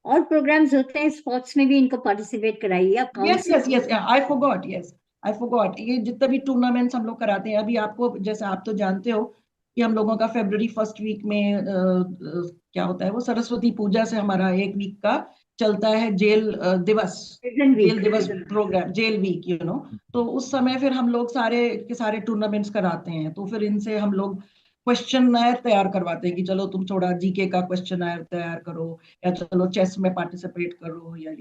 और प्रोग्राम्स होते हैं स्पोर्ट्स में भी, इनको पार्टिसिपेट कराइए। Yes yes yes, I forgot, yes I forgot, ये जितने भी टूर्नामेंट्स हम लोग कराते हैं, अभी आपको, जैसे आप तो जानते हो कि हम लोगों का February 1st वीक में क्या होता है, वो सरस्वती पूजा से हमारा 1 वीक का चलता है जेल दिवस, जेल दिवस प्रोग्राम, जेल वीक, तो उस समय फिर हम लोग सारे के सारे टूर्नामेंट्स कराते हैं। तो फिर इनसे हम लोग क्वेश्चन तैयार करवाते हैं कि चलो तुम थोड़ा जीके का क्वेश्चन तैयार करो, या चलो चेस में पार्टिसिपेट करो, या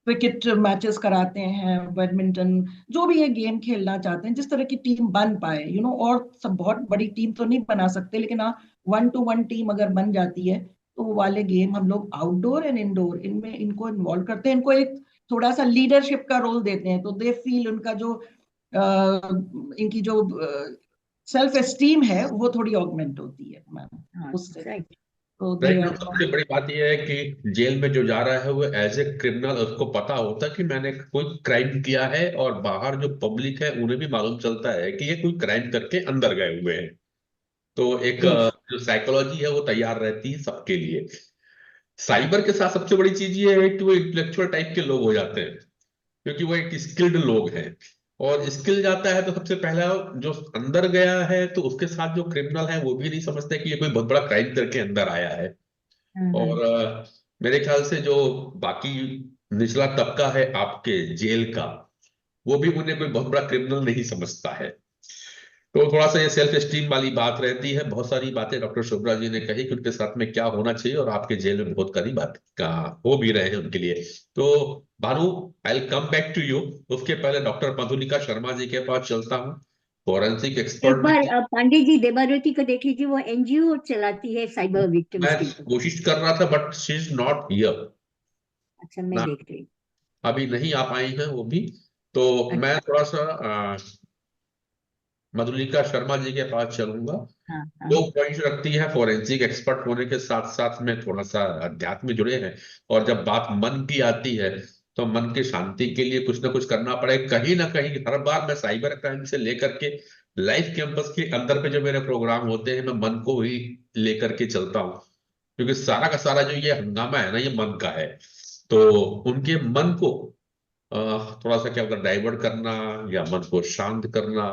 क्रिकेट मैचेस कराते हैं, बैडमिंटन, जो भी ये गेम खेलना चाहते हैं, जिस तरह की टीम बन पाए, और सब बहुत बड़ी टीम तो नहीं बना सकते, लेकिन हाँ 1-to-1 टीम अगर बन जाती है तो वो वाले गेम हम लोग आउटडोर एंड इंडोर इनमें इनको इन्वॉल्व करते हैं, इनको एक थोड़ा सा लीडरशिप का रोल देते हैं, तो दे फील उनका जो इनकी जो सेल्फ एस्टीम है वो थोड़ी ऑगमेंट होती है मैम उससे। तो राइट। सबसे बड़ी बात यह है कि जेल में जो जा रहा है वो एज ए क्रिमिनल, उसको पता होता है कि मैंने कोई क्राइम किया है, और बाहर जो पब्लिक है उन्हें भी मालूम चलता है कि ये कोई क्राइम करके अंदर गए हुए हैं। तो एक जो साइकोलॉजी है वो तैयार रहती है सबके लिए। साइबर के साथ सबसे बड़ी चीज ये है कि वो इंटेलेक्चुअल टाइप के लोग हो जाते हैं, क्योंकि वो एक स्किल्ड लोग हैं। और स्किल जाता है तो सबसे पहला जो अंदर गया है, तो उसके साथ जो क्रिमिनल है वो भी नहीं समझते कि ये कोई बहुत बड़ा क्राइम करके अंदर आया है। और मेरे ख्याल से जो बाकी निचला तबका है आपके जेल का, वो भी उन्हें कोई बहुत बड़ा क्रिमिनल नहीं समझता है। तो थोड़ा सा ये सेल्फ एस्टीम वाली बात रहती है। बहुत सारी बातें डॉक्टर शुभ्रा जी ने कही कि उनके साथ में क्या होना चाहिए, और आपके जेल में बहुत सारी बात का हो भी रहे हैं उनके लिए। तो Bhanu, I will come back to you. उसके पहले डॉक्टर मधुलिका शर्मा जी के पास चलता हूँ, फॉरेंसिक एक एक्सपर्ट बार भी। पांडे जी देबारोती को देख लीजिए, वो एनजीओ चलाती है साइबर विक्टिम्स मैं के लिए। कोशिश कर रहा था but she is not here अच्छा, मैं ना, देख रही हूँ। अभी नहीं आ पाई हैं वो भी। तो अच्छा, मैं थोड़ा सा मधुलिका शर्मा जी के पास चलूंगा। हाँ हाँ। 2 पॉइंट्स रखती है, फॉरेंसिक एक्सपर्ट होने के साथ साथ में थोड़ा सा अध्यात्म में जुड़े हैं। और जब बात मन की आती है तो मन की शांति के लिए कुछ ना कुछ करना पड़े। कहीं ना कहीं हर बार मैं साइबर क्राइम से लेकर के लाइफ कैंपस के अंदर पे जो मेरे प्रोग्राम होते हैं, मैं मन को ही लेकर के चलता हूँ, क्योंकि सारा का सारा जो ये हंगामा है ना, ये मन का है। तो उनके मन को थोड़ा सा क्या होता है, डाइवर्ट करना या मन को शांत करना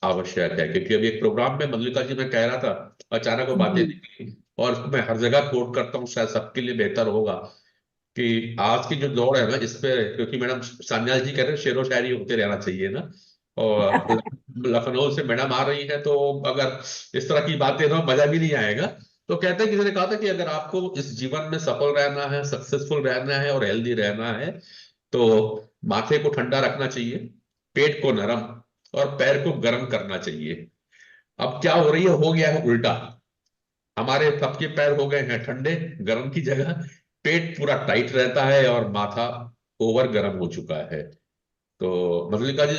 आवश्यक है। क्योंकि अभी एक प्रोग्राम में मल्लिका जी मैं कह रहा था, अचानक वो बातें जी निकली, और इसको मैं हर जगह कोट करता हूँ, शायद सबके लिए बेहतर होगा कि आज की जो दौड़ है ना इस पे, क्योंकि मैडम सान्याल जी कह रहे हैं शेरो शायरी होते रहना चाहिए ना, और लखनऊ से मैडम आ रही है, तो अगर इस तरह की बातें ना मजा भी नहीं आएगा। तो कहते हैं, किसी ने कहा था कि अगर आपको इस जीवन में सफल रहना है, सक्सेसफुल रहना है और हेल्दी रहना है, तो माथे को ठंडा रखना चाहिए, पेट को नरम और पैर को गर्म करना चाहिए। अब क्या हो रही है, हो गया है उल्टा। हमारे सबके पैर हो गए हैं ठंडे, गर्म की जगह पेट पूरा टाइट रहता है और माथा ओवर गर्म हो चुका है। तो मधुलिका जी,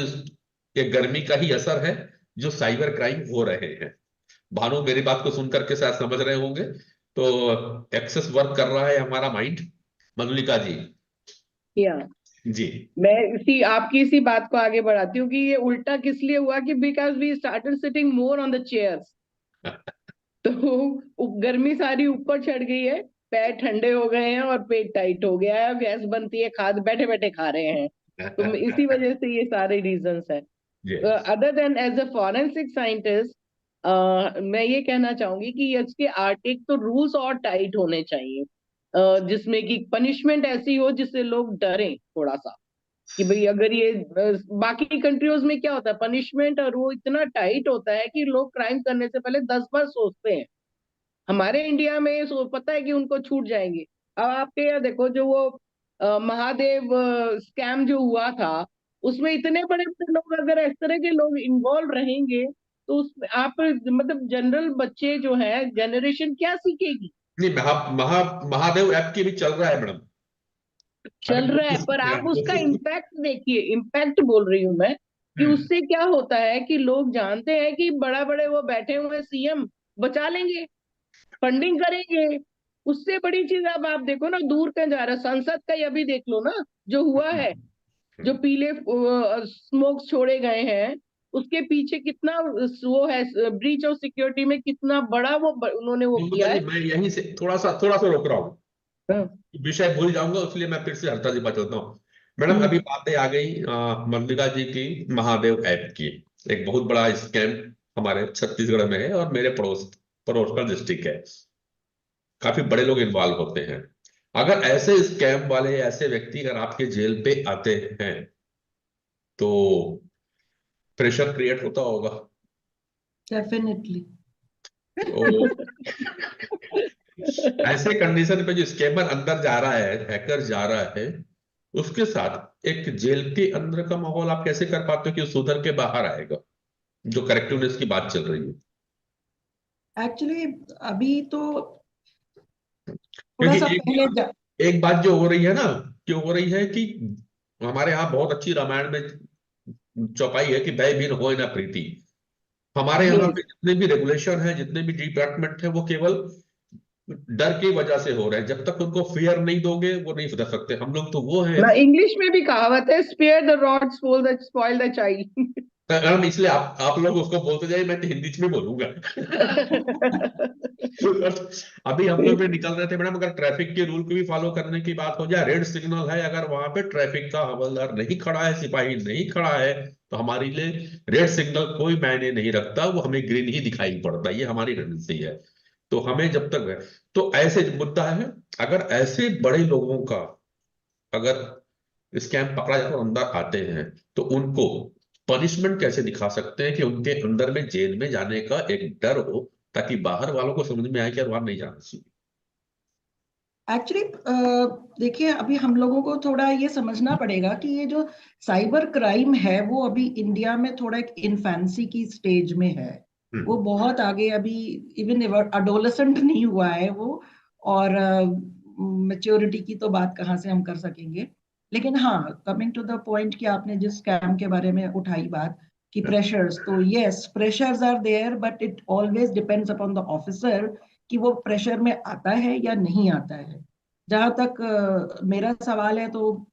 ये गर्मी का ही असर है जो साइबर क्राइम हो रहे हैं। भानु मेरी बात को सुन करके शायद समझ रहे होंगे। तो एक्सेस वर्क कर रहा है हमारा माइंड। मधुलिका जी। या जी। मैं इसी आपकी इसी बात को आगे बढ़ाती हूँ कि ये उल्टा किस लिए हुआ कि because we started sitting more on the chairs, तो गर्मी सारी ऊपर चढ़ गई है, पैर ठंडे हो गए हैं और पेट टाइट हो गया है, गैस बनती है, खा बैठे बैठे खा रहे हैं। तो इसी वजह से ये सारे रीजंस है। Other than as a forensic scientist मैं ये कहना चाहूंगी कि इसके एक तो रूल्स और टाइट होने चाहिए, जिसमें कि पनिशमेंट ऐसी हो जिससे लोग डरें थोड़ा सा, कि भाई अगर ये बाकी कंट्रीज में क्या होता है, पनिशमेंट और वो इतना टाइट होता है कि लोग क्राइम करने से पहले 10 बार सोचते हैं। हमारे इंडिया में पता है कि उनको छूट जाएंगे। अब आपके यहाँ देखो, जो वो महादेव स्कैम जो हुआ था, उसमें इतने बड़े बड़े लोग, अगर इस तरह के लोग इन्वॉल्व रहेंगे तो उसमें आप मतलब जनरल बच्चे जो है, जनरेशन क्या सीखेगी? नहीं, महादेव ऐप की भी चल रहा है मैडम। चल रहा है, पर आप उसका इम्पैक्ट देखिए, इम्पैक्ट बोल रही हूं मैं, कि उससे क्या होता है कि लोग जानते हैं कि बड़ा बड़े वो बैठे हुए सीएम बचा लेंगे, फंडिंग करेंगे। उससे बड़ी चीज अब आप देखो ना, दूर कहीं जा रहा है, संसद का ही अभी देख लो ना जो हुआ है, जो पीले स्मोक छोड़े गए हैं, उसके पीछे कितना वो है, ब्रीच ऑफ सिक्योरिटी में कितना बड़ा वो उन्होंने वो किया है। मैं यहीं से थोड़ा सा रोक रहा हूँ, हाँ। विषय भूल जाऊंगा, इसलिए मैं फिर से हर्षा जी पर चलता हूँ। मैडम अभी बातें आ गई मल्लिका जी की महादेव ऐप की। एक बहुत बड़ा स्कैम हमारे छत्तीसगढ़ में है और मेरे पड़ोस का डिस्ट्रिक्ट है। काफी बड़े लोग इन्वॉल्व होते हैं। अगर ऐसे स्कैम वाले, ऐसे व्यक्ति अगर आपके जेल पे आते हैं तो प्रेशर क्रिएट होता होगा। डेफिनेटली। तो ऐसे कंडीशन पे जो स्कैमर अंदर जा रहा है, हैकर जा रहा है, उसके साथ एक जेल के अंदर का माहौल आप कैसे कर पाते हो कि वो सुधर के बाहर आएगा, जो करेक्टिवनेस की बात चल रही है? एक्चुअली अभी तो थोड़ा क्योंकि सा पहले एक बात जो हो रही है ना, क्यों हो रही है कि हमारे यहाँ बहुत अच्छी रामायण में चौपाई है कि भय बिन होय ना प्रीति। हमारे यहाँ Yes. पे जितने भी रेगुलेशन है, जितने भी डिपार्टमेंट है, वो केवल डर की वजह से हो रहे हैं। जब तक उनको फियर नहीं दोगे वो नहीं सुधर सकते। हम लोग तो वो है ना, इंग्लिश में भी कहावत है, spare the rod spoil the child. Madam, इसलिए आप लोग उसको बोलते जाइए, मैं तो हिंदी में बोलूंगा। अभी हम लोग भी निकल रहे थे मैडम, अगर ट्रैफिक के रूल को भी फॉलो करने की बात हो जाए, रेड सिग्नल है, अगर वहां पे ट्रैफिक का हवलदार नहीं खड़ा है, सिपाही नहीं खड़ा है, तो हमारे लिए रेड सिग्नल कोई मायने नहीं रखता, वो हमें ग्रीन ही दिखाई पड़ता है। ये हमारी रणनीति है। तो हमें जब तक है, तो ऐसे मुद्दा है, अगर ऐसे बड़े लोगों का अगर स्कैम पकड़ा जाता है और अंदर आते हैं, तो उनको पनिशमेंट कैसे दिखा सकते हैं कि उनके अंदर में जेल में जाने का एक डर हो, ताकि बाहर वालों को समझ में आए कि यार वहां नहीं जाना चाहिए। एक्चुअली देखिए, अभी हम लोगों को थोड़ा ये समझना पड़ेगा कि ये जो साइबर क्राइम है वो अभी इंडिया में थोड़ा एक इन्फेंसी की स्टेज में है। वो बहुत आगे अभी इवन अडोलेसेंट नहीं हुआ है वो, और मैच्योरिटी की तो बात कहाँ से हम कर सकेंगे। लेकिन हाँ, कमिंग टू द पॉइंट कि आपने जिस स्कैम के बारे में उठाई बात कि प्रेशर्स, तो yes, pressures are there, but it always depends upon the officer कि वो प्रेशर में आता है या नहीं आता है। जहां तक मेरा सवाल है, तो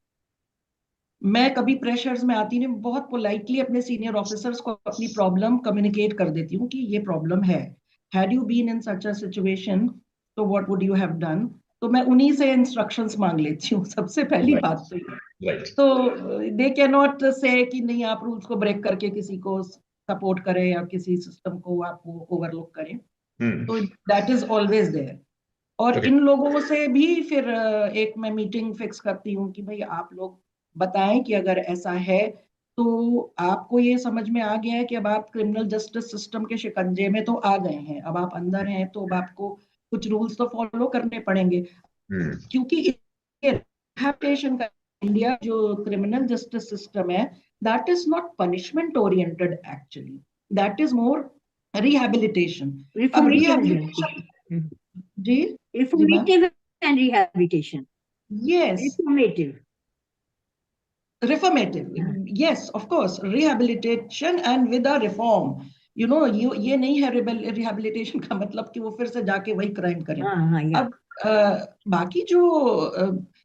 मैं कभी प्रेशर्स में आती नहीं, बहुत पोलाइटली अपने सीनियर ऑफिसर्स को अपनी प्रॉब्लम कम्युनिकेट कर देती हूँ कि ये प्रॉब्लम है, had you been in such a situation, तो what would you have done. तो मैं उन्हीं से इंस्ट्रक्शंस मांग लेती हूँ, सबसे पहली बात तो ये। तो दे कैन नॉट से कि नहीं आप रूल्स को ब्रेक करके किसी को सपोर्ट करें या किसी सिस्टम को आप ओवरलुक करें। तो दैट इज ऑलवेज देयर। और इन लोगों से भी फिर एक मैं मीटिंग फिक्स करती हूँ कि भाई आप लोग बताएं कि अगर ऐसा है तो आपको ये समझ में आ गया है कि अब आप क्रिमिनल जस्टिस सिस्टम के शिकंजे में तो आ गए हैं, अब आप अंदर हैं, तो अब आपको कुछ रूल्स तो फॉलो करने पड़ेंगे। क्योंकि रिहैबिलिटेशन का इंडिया जो क्रिमिनल जस्टिस सिस्टम है, that is not punishment oriented actually, that is more rehabilitation. अब रिहैबिलिटेशन जी, Reformative and rehabilitation. yes, Reformative. yes, of course, rehabilitation and with a reform, you know, ये नहीं है rehabilitation का मतलब कि वो फिर से जाके वही क्राइम करें। अब बाकी जो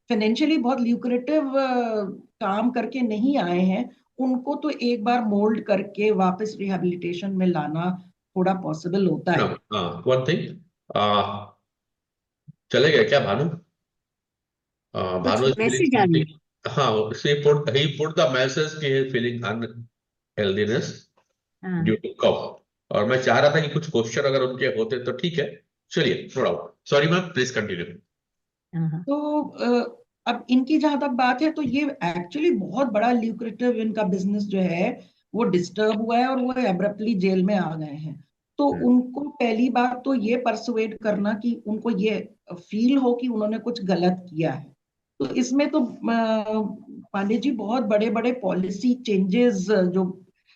फाइनेंशियली बहुत ल्यूक्रेटिव काम करके नहीं आए हैं, उनको तो एक बार मोल्ड करके वापस रिहेबिलिटेशन में लाना थोड़ा पॉसिबल होता है। वन थिंग, चले गए क्या Bhanu? Bhanu is feeling message आ रही something. हाँ, he put the message कि he is feeling unhealthiness due to cough, और मैं चाह रहा था कि कुछ क्वेश्चन अगर उनके होते तो ठीक है। चलिए, थोड़ा सॉरी मैम, प्लीज कंटिन्यू। तो अब इनकी जहां तक बात है, तो ये एक्चुअली बहुत बड़ा ल्यूक्रेटिव इनका बिजनेस जो है वो डिस्टर्ब हुआ है और वो एब्रप्टली जेल में आ गए हैं। तो उनको पहली बात तो ये परसुएट करना कि उनको ये फील हो कि उन्होंने कुछ गलत किया है, तो इसमें तो पांडे जी बहुत बड़े बड़े पॉलिसी चेंजेस जो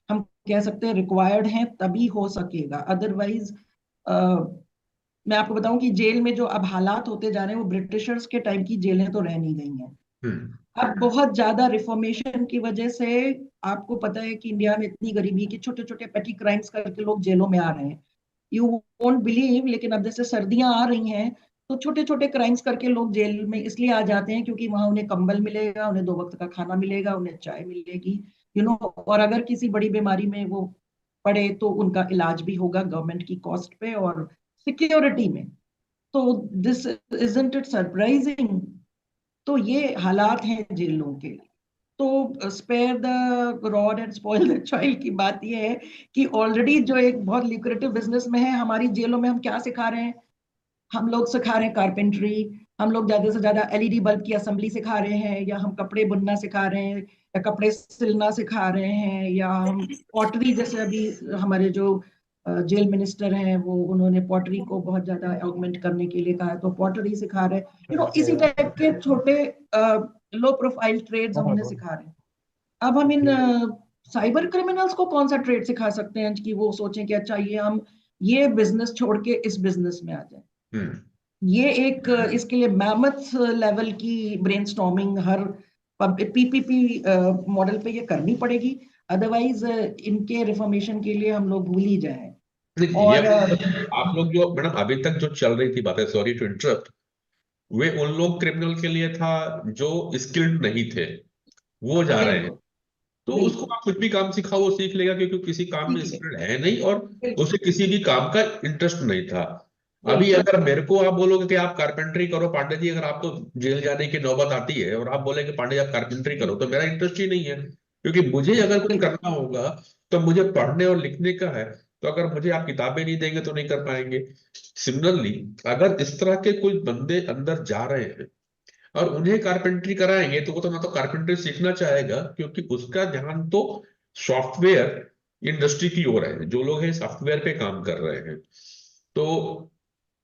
हम कह सकते हैं रिक्वायर्ड हैं तभी हो सकेगा। अदरवाइज मैं आपको बताऊं कि जेल में जो अब हालात होते जा रहे हैं वो ब्रिटिशर्स के टाइम की जेलें तो रह नहीं गई हैं। अब बहुत ज्यादा रिफॉर्मेशन की वजह से आपको पता है कि इंडिया में इतनी गरीबी कि छोटे छोटे पेटी क्राइम्स करके लोग जेलों में आ रहे हैं। यू वोंट बिलीव, लेकिन अब जैसे सर्दियां आ रही हैं तो छोटे छोटे क्राइम्स करके लोग जेल में इसलिए आ जाते हैं क्योंकि वहां उन्हें कंबल मिलेगा, उन्हें 2 वक्त का खाना मिलेगा, उन्हें चाय मिलेगी, यू नो, और अगर किसी बड़ी बीमारी में वो पड़े तो उनका इलाज भी होगा गवर्नमेंट की कॉस्ट पे और सिक्योरिटी में। तो दिस इजंट इट सरप्राइजिंग। तो ये हालात हैं जेलों के। तो spare the rod and spoil the child की बात ये है कि ऑलरेडी जो एक बहुत लिक्रेटिव बिजनेस में है, हमारी जेलों में हम क्या सिखा रहे हैं? हम लोग सिखा रहे हैं कारपेंट्री, हम लोग ज्यादा से ज्यादा एलईडी बल्ब की असेंबली सिखा रहे हैं, या हम कपड़े बुनना सिखा रहे हैं, या कपड़े सिलना सिखा रहे हैं, या हम पॉटरी, जैसे अभी हमारे जो जेल मिनिस्टर हैं वो उन्होंने पॉटरी को बहुत ज्यादा ऑगमेंट करने के लिए कहा है, तो पॉटरी सिखा रहे हैं, इसी टाइप के छोटे लो प्रोफाइल ट्रेड्स हम उन्हें सिखा रहे हैं। अब हम इन साइबर क्रिमिनल्स को कौन सा ट्रेड सिखा सकते हैं कि वो सोचें कि अच्छा ये बिजनेस छोड़ के इस बिजनेस में आ जाए? ये एक इसके लिए मैमथ लेवल की ब्रेनस्टॉर्मिंग हर पीपीपी मॉडल पे ये करनी पड़ेगी, अदरवाइज इनके रिफॉर्मेशन के लिए हम लोग भूल ही जाएं। और आप लोग जो मैडम अभी तक जो चल रही थी बातें, सॉरी टू इंटरप्ट, वे उन लोग क्रिमिनल के लिए था जो स्किल्ड नहीं थे, वो जा रहे हैं, तो उसको आप कुछ भी काम सिखाओ वो सीख लेगा, क्योंकि किसी काम में स्किल्ड है नहीं और उसे किसी भी काम का इंटरेस्ट नहीं था। अभी अगर मेरे को आप बोलोगे कि आप कारपेंट्री करो पांडे जी, अगर आपको जेल जाने की नौबत आती है और आप बोले कि पांडे जी आप कारपेंट्री करो, तो मेरा इंटरेस्ट ही नहीं है, क्योंकि मुझे अगर कुछ करना होगा तो मुझे पढ़ने और लिखने का है, तो अगर मुझे आप किताबें नहीं देंगे तो नहीं कर पाएंगे। सिमिलरली अगर इस तरह के कोई बंदे अंदर जा रहे हैं और उन्हें कारपेंट्री कराएंगे, तो वो तो ना तो कारपेंट्री सीखना चाहेगा, क्योंकि उसका ध्यान तो सॉफ्टवेयर इंडस्ट्री की ओर है, जो लोग हैं सॉफ्टवेयर पे काम कर रहे हैं। तो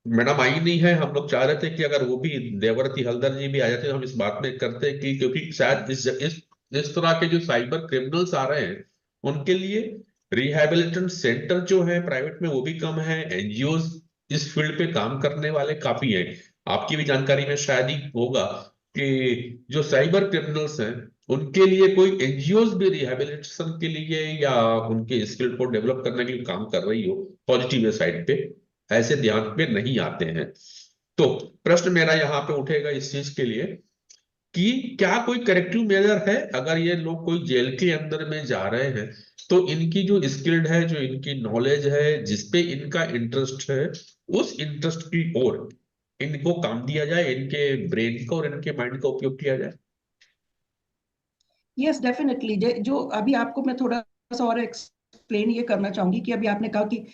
मैडम आई नहीं है, हम लोग चाह रहे थे कि अगर वो भी देवर्ती हल्दर जी भी आ जाते तो हम इस बात में करते कि, क्योंकि शायद इस तरह के जो साइबर क्रिमिनल्स आ रहे हैं उनके लिए रिहैबिलिटेशन सेंटर जो है प्राइवेट में वो भी कम है, एनजीओज इस फील्ड पे काम करने वाले काफी हैं। आपकी भी जानकारी में शायद ही होगा कि जो साइबर क्रिमिनल्स हैं उनके लिए कोई एनजीओज भी रिहैबिलिटेशन के लिए या उनके स्किल को डेवलप करने के लिए काम कर रही हो पॉजिटिव साइड पे, ऐसे ध्यान पे नहीं आते हैं। तो प्रश्न मेरा यहाँ पे उठेगा इस चीज के लिए कि क्या कोई करेक्टिव मेजर है, अगर ये लोग कोई जेल के अंदर में जा रहे हैं तो इनकी जो स्किल्ड है, जो इनकी नॉलेज है, जिसपे इनका इंटरेस्ट है, उस इंटरेस्ट की ओर इनको काम दिया जाए, इनके ब्रेन का और इनके माइंड का उपयोग किया जाए। Yes definitely. जो अभी आपको मैं थोड़ा सा और एक्सप्लेन ये करना चाहूंगी कि अभी आपने कहा कि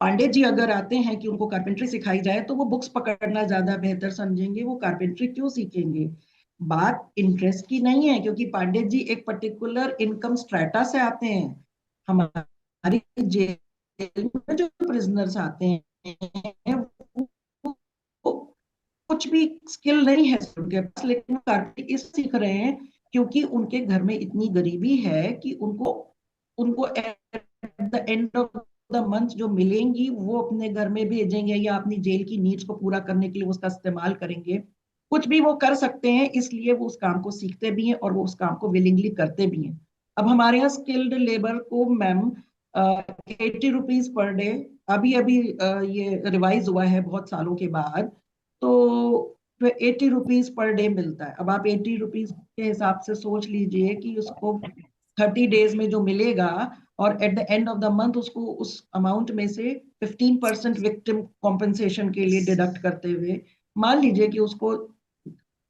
पांडे जी अगर आते हैं कि उनको कारपेंट्री सिखाई जाए तो वो बुक्स पकड़ना ज्यादा बेहतर समझेंगे, वो कारपेंट्री क्यों सीखेंगे? बात इंटरेस्ट की नहीं है, क्योंकि पांडे जी एक पर्टिकुलर इनकम स्ट्रेटा से आते हैं। हमारी जेल में जो प्रिजनर्स आते हैं वो कुछ भी स्किल नहीं है उनके पास, लेकिन कारपेंट्री इस सीख रहे हैं क्योंकि उनके घर में इतनी गरीबी है कि उनको उनको at the end of the month जो मिलेंगी वो अपने घर में भेजेंगे या अपनी जेल की नीड्स को पूरा करने के लिए उसका इस्तेमाल करेंगे। कुछ भी वो कर सकते हैं, इसलिए वो उस काम को सीखते भी हैं और वो उस काम को विलिंगली करते भी हैं। अब हमारे यहाँ स्किल्ड लेबर को मैम 80 रुपीज पर डे, अभी अभी ये रिवाइज हुआ है बहुत सालों के बाद, तो 80 रुपीज पर डे मिलता है। अब आप 80 रुपीज के हिसाब से सोच लीजिए कि उसको 30 डेज में जो मिलेगा, और at the end of the month उसको उस अमाउंट में से 15% विक्टिम कॉम्पेंसेशन के लिए डिडक्ट करते हुए मान लीजिए कि उसको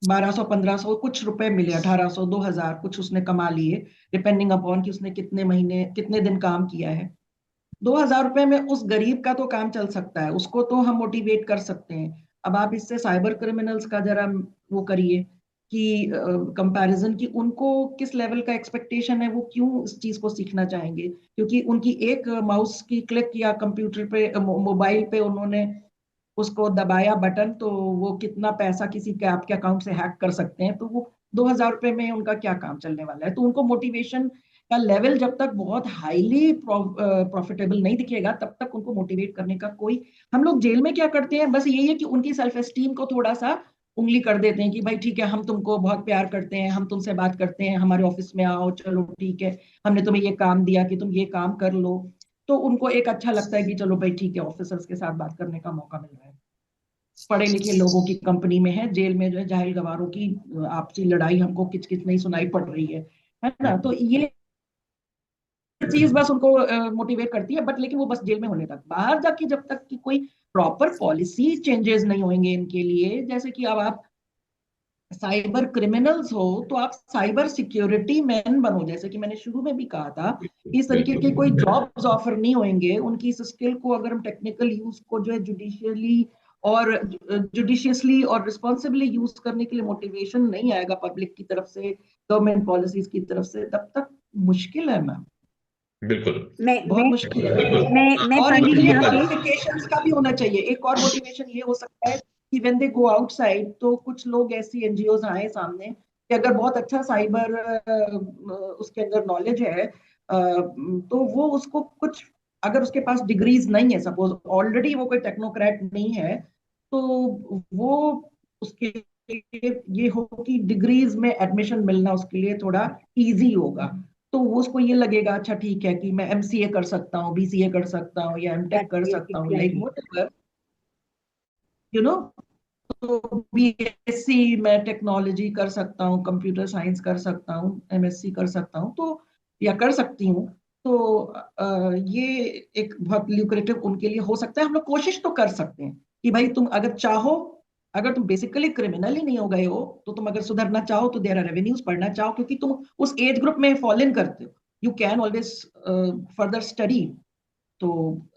1200 1500 कुछ रुपए मिले, 1800 2000 कुछ उसने कमा लिए, डिपेंडिंग अपॉन कि उसने कितने महीने कितने दिन काम किया है। 2000 रुपए में उस गरीब का तो काम चल सकता है, उसको तो हम मोटिवेट कर सकते हैं। अब आप इससे साइबर क्रिमिनल्स का जरा वो करिए कि कंपैरिजन कि उनको किस लेवल का एक्सपेक्टेशन है, वो क्यों इस चीज को सीखना चाहेंगे, क्योंकि उनकी एक माउस की क्लिक या कंप्यूटर पे मोबाइल पे उन्होंने उसको दबाया बटन, तो वो कितना पैसा किसी के आपके अकाउंट से हैक कर सकते हैं, तो वो 2000 रुपए में उनका क्या काम चलने वाला है? तो उनको मोटिवेशन का लेवल जब तक बहुत हाईली प्रॉफिटेबल नहीं दिखेगा तब तक उनको मोटिवेट करने का कोई, हम लोग जेल में क्या करते हैं बस यही है कि उनकी सेल्फ एस्टीम को थोड़ा सा उंगली कर देते हैं कि भाई ठीक है, हम तुमको बहुत प्यार करते हैं, हम तुमसे बात करते हैं, हमारे ऑफिस में आओ, चलो ठीक है, हमने तुम्हें ये काम दिया कि तुम ये काम कर लो। तो उनको एक अच्छा लगता है कि चलो भाई ठीक है, ऑफिसर्स के साथ बात करने का मौका मिल रहा है, पढ़े लिखे लोगों की कंपनी में है, जेल में जो है जाहिल गवारों की आपसी लड़ाई हमको किच किच नहीं सुनाई पड़ रही है ना? तो ये चीज बस उनको मोटिवेट करती है, बट लेकिन वो बस जेल में होने तक, बाहर जाके जब तक कि कोई प्रॉपर पॉलिसी चेंजेस नहीं होंगे इनके लिए, जैसे कि अब आप साइबर क्रिमिनल्स हो तो आप साइबर सिक्योरिटी मैन बनो, जैसे कि मैंने शुरू में भी कहा था, इस तरीके के कोई जॉब्स ऑफर नहीं होंगे। उनकी इस स्किल को अगर हम टेक्निकल यूज को जो है जुडिशियसली और रिस्पॉन्सिबली यूज करने के लिए मोटिवेशन नहीं आएगा पब्लिक की तरफ से, गवर्नमेंट पॉलिसीज की तरफ से, तब तक मुश्किल है मैम, बिल्कुल बहुत मुश्किल है। मैं और पंडित जी यहाँ पे नोटिफिकेशंस का भी होना चाहिए। एक और मोटिवेशन ये हो सकता है कि व्हेन दे गो आउटसाइड, तो कुछ लोग ऐसी एनजीओज आए सामने कि अगर बहुत अच्छा साइबर उसके अंदर नॉलेज है, तो वो उसको कुछ, अगर उसके पास डिग्रीज नहीं है, सपोज ऑलरेडी वो कोई टेक्नोक्रेट नहीं है, तो वो उसके लिए ये हो कि डिग्रीज में एडमिशन मिलना उसके लिए थोड़ा इजी होगा। तो वो उसको ये लगेगा अच्छा ठीक है कि मैं एमसीए कर सकता हूँ, बीसीए कर सकता हूँ, या एमटेक कर सकता हूँ, लाइक व्हाटएवर, यू नो। तो बीएससी मैं टेक्नोलॉजी कर सकता हूँ, कंप्यूटर साइंस कर सकता हूँ, एमएससी कर सकता हूँ, तो या कर सकती हूँ। तो ये एक बहुत ल्यूक्रेटिव उनके लिए हो सकता है। हम लोग कोशिश तो कर सकते हैं कि भाई तुम अगर चाहो, अगर तुम बेसिकली क्रिमिनल ही नहीं हो गए हो, तो तुम अगर सुधरना चाहो तो देयर आर रेवेन्यूज, पढ़ना चाहो क्योंकि तुम उस एज ग्रुप में फॉलो इन करते हो, you can always further study. तो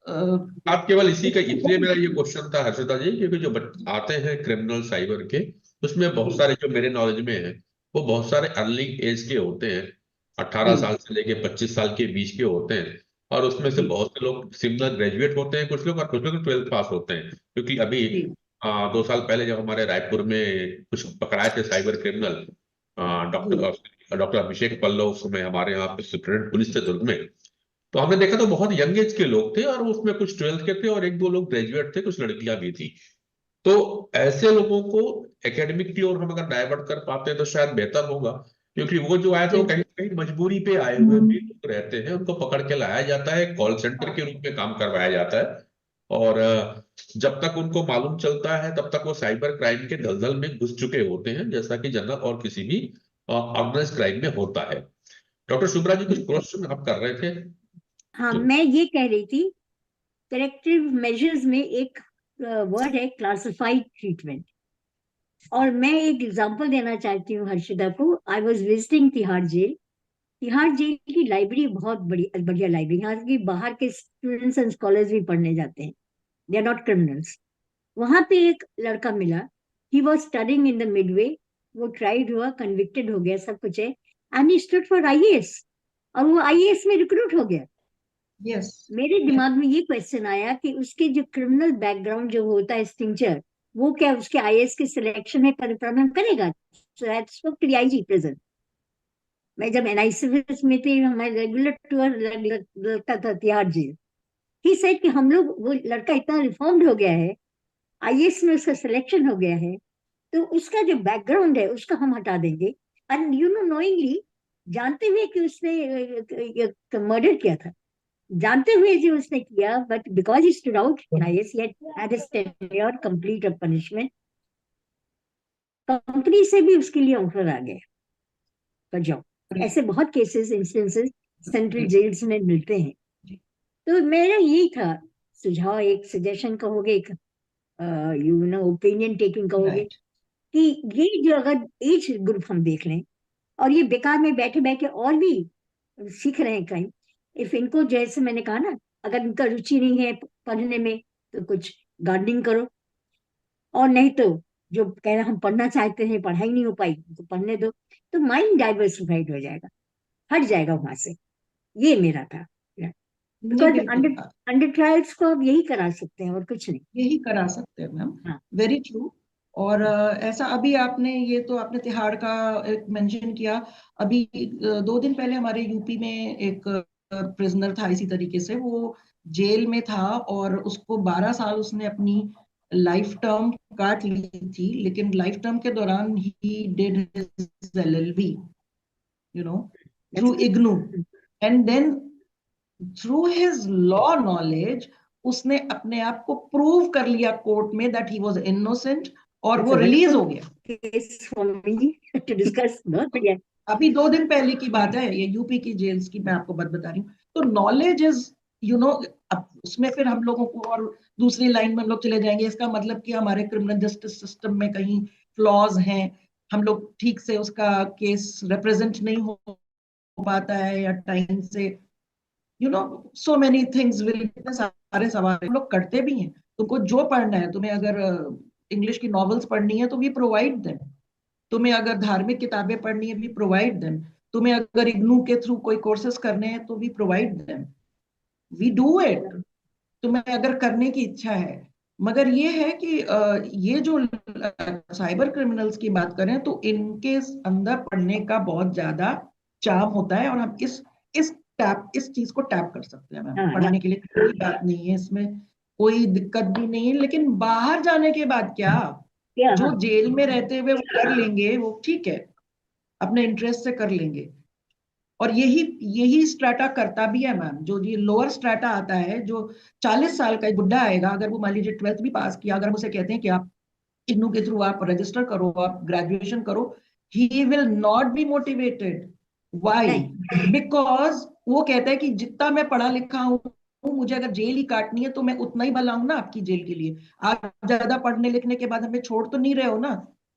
आप केवल इसी का, इसलिए मेरा ये क्वेश्चन था हर्षिता जी, क्योंकि जो आते हैं क्रिमिनल साइबर के, उसमें बहुत सारे जो मेरे नॉलेज में है वो बहुत सारे अर्ली एज के होते हैं, 18 साल से लेके 25 साल के बीच के होते हैं। और उसमें से बहुत से लोग सिमिलर ग्रेजुएट होते हैं, कुछ लोग, और कुछ लोग 12th पास होते हैं। क्योंकि अभी 2 साल पहले जब हमारे रायपुर में कुछ पकड़ाए थे cyber criminal, doctor Abhishek Pallav उस समय हमारे यहाँ पे सुप्रीडेंट पुलिस थे दुर्ग में, तो हमने देखा तो बहुत यंग एज के लोग थे, और उसमें कुछ 12th के थे और एक दो लोग ग्रेजुएट थे, कुछ लड़कियां भी थी। तो ऐसे लोगों को एकेडमिक की ओर हम अगर डाइवर्ट कर पाते हैं तो शायद बेहतर होगा, क्योंकि वो जो आए थे वो कहीं ना कहीं मजबूरी पे आए हुए भी लोग रहते हैं, उनको पकड़ के लाया जाता है, कॉल सेंटर के रूप में काम करवाया जाता है, और जब तक उनको मालूम चलता है तब तक वो साइबर क्राइम के दलदल में घुस चुके होते हैं, जैसा कि जनरल और किसी भी ऑर्गेनाइज क्राइम में होता है। डॉक्टर शुभ्रा जी, कुछ क्वेश्चन आप कर रहे थे? हाँ, तो मैं ये कह रही थी, करेक्टिव मेजर्स में एक वर्ड है क्लासिफाइड ट्रीटमेंट। और मैं एक एग्जांपल देना चाहती हूँ हर्षिता को। I was visiting Tihar jail. Tihar jail की लाइब्रेरी बहुत बड़ी बढ़िया लाइब्रेरी, यहाँ के बाहर के स्टूडेंट्स एंड स्कॉलर्स भी पढ़ने जाते हैं, दे आर नॉट क्रिमिनल्स। वहां पे एक लड़का मिला, he was studying in the Midway, वो ट्राइड हुआ, कन्विक्टेड हो गया, सब कुछ है, and he stood for IAS, और वो आईएएस में रिक्रूट हो गया। यस, मेरे दिमाग में ये क्वेश्चन आया कि उसके जो क्रिमिनल बैकग्राउंड जो होता है स्टिंचर, वो क्या उसके आईएएस के सिलेक्शन में प्रॉब्लम करेगा? So that spoke to the IG present. मैं जब एनआईसीएस में थी, हमारे रेगुलर टूर लगता था तिहाड़ जेल। ही सेड कि हम लोग, वो लड़का इतना रिफॉर्म्ड हो गया है, आईएएस में उसका सिलेक्शन हो गया है, तो उसका जो बैकग्राउंड है उसका हम हटा देंगे, एंड यू नो नोइंगली, जानते हुए कि उसने मर्डर किया था, जानते हुए जो उसने किया, but because he stood out in IAS, he had his tenure complete of punishment, company से भी उसके लिए ऑफर आ गया फॉर जॉब। ऐसे बहुत केसेस, इंस्टेंसेस सेंट्रल जेल्स में मिलते हैं। तो मेरा यही था सुझाव, एक सजेशन कहोगे, एक यू नो ओपिनियन टेकिंग कहोगे, कि ये जो अगर एज ग्रुप हम देख लें, और ये बेकार में बैठे बैठे और भी सीख रहे हैं क्राइम, इफ इनको, जैसे मैंने कहा ना, अगर इनका रुचि नहीं है पढ़ने में तो कुछ गार्डनिंग करो, और नहीं तो जो कह रहे हम पढ़ना चाहते हैं, पढ़ाई नहीं हो पाई तो पढ़ने दो, तो माइंड डाइवर्सिफाइड हो जाएगा, हट जाएगा वहां से। ये मेरा था, नहीं बिकॉज बिल्कुल अंडर ट्रायल्स को आप यही करा सकते हैं और कुछ नहीं। यही करा सकते हैं मैम, हाँ, वेरी ट्रू। और ऐसा अभी आपने, ये तो आपने तिहाड़ का एक मेंशन किया, अभी 2 दिन पहले हमारे यूपी में एक प्रिजनर था इसी तरीके से, वो जेल में था और उसको 12 साल उसने अपनी लाइफ टर्म काट ली थी, लेकिन लाइफ टर्म के दौरान ही did his LLB, you know, through IGNOU, and then through his law knowledge उसने अपने आप को प्रूव कर लिया कोर्ट में दैट ही वाज इनोसेंट, और वो रिलीज हो गया। Case for me to discuss, बहुत बढ़िया। अभी 2 दिन पहले की बात है, ये यूपी की जेल्स की मैं आपको बात बता रही हूँ। तो नॉलेज इज, यू नो, अब उसमें फिर हम लोगों को और दूसरी लाइन में हम लोग चले जाएंगे, इसका मतलब कि हमारे क्रिमिनल जस्टिस सिस्टम में कहीं फ्लॉज हैं, हम लोग ठीक से उसका केस रिप्रेजेंट नहीं हो पाता है या टाइम से, सो मेनी थिंग्स विल, इतने सारे सवाल हम लोग करते भी हैं। तुमको जो पढ़ना है, तुम्हें अगर इंग्लिश की नॉवेल्स पढ़नी है तो वी प्रोवाइड देम, तुम्हें अगर धार्मिक किताबें पढ़नी है वी प्रोवाइड देम, तुम्हें अगर इग्नू के थ्रू कोई कोर्सेज करने हैं तो we provide them, we do it, तुम्हें अगर करने की इच्छा है। मगर ये है कि ये जो साइबर क्रिमिनल्स की बात करें तो इनके अंदर पढ़ने का बहुत ज्यादा चार्म होता है, और हम इस चीज को टैप कर सकते हैं मैम, पढ़ने के लिए कोई बात नहीं है, इसमें कोई दिक्कत भी नहीं है। लेकिन बाहर जाने के बाद क्या, जो जेल में रहते हुए वो कर लेंगे वो ठीक है, अपने इंटरेस्ट से कर लेंगे। और यही स्ट्राटा करता भी है मैम, जो ये लोअर स्ट्राटा आता है, जो 40 साल का एक बुढ़ा आएगा, अगर वो मान लीजिए 12th भी पास किया, अगर हम उसे कहते हैं कि आप इग्नू के थ्रू आप रजिस्टर करो, आप ग्रेजुएशन करो, he will not be motivated. Why? Because वो कहता है कि जितना मैं पढ़ा लिखा हूँ, मुझे अगर जेल ही काटनी है तो मैं उतना ही भला हूं ना आपकी जेल के लिए। आप ज्यादा पढ़ने लिखने के बाद हमें छोड़ तो नहीं रहे हो ना,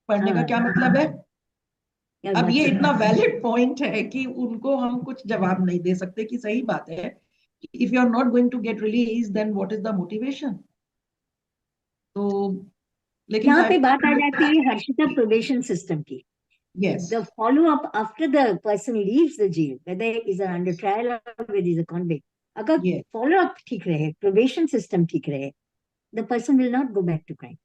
पढ़ने का क्या मतलब है? अब ये इतना वैलिड पॉइंट है कि उनको हम कुछ जवाब नहीं दे सकते कि सही बात है, if you are not going to get release then what is the motivation. तो लेकिन यहाँ पे बात आ जाती है हर्षिता प्रोबेशन सिस्टम की। Yes. The follow-up after the person leaves the jail, whether is under trial or whether is a convict, अगर Yes. follow-up ठीक रहे, probation system ठीक रहे, the person will not go back to crime.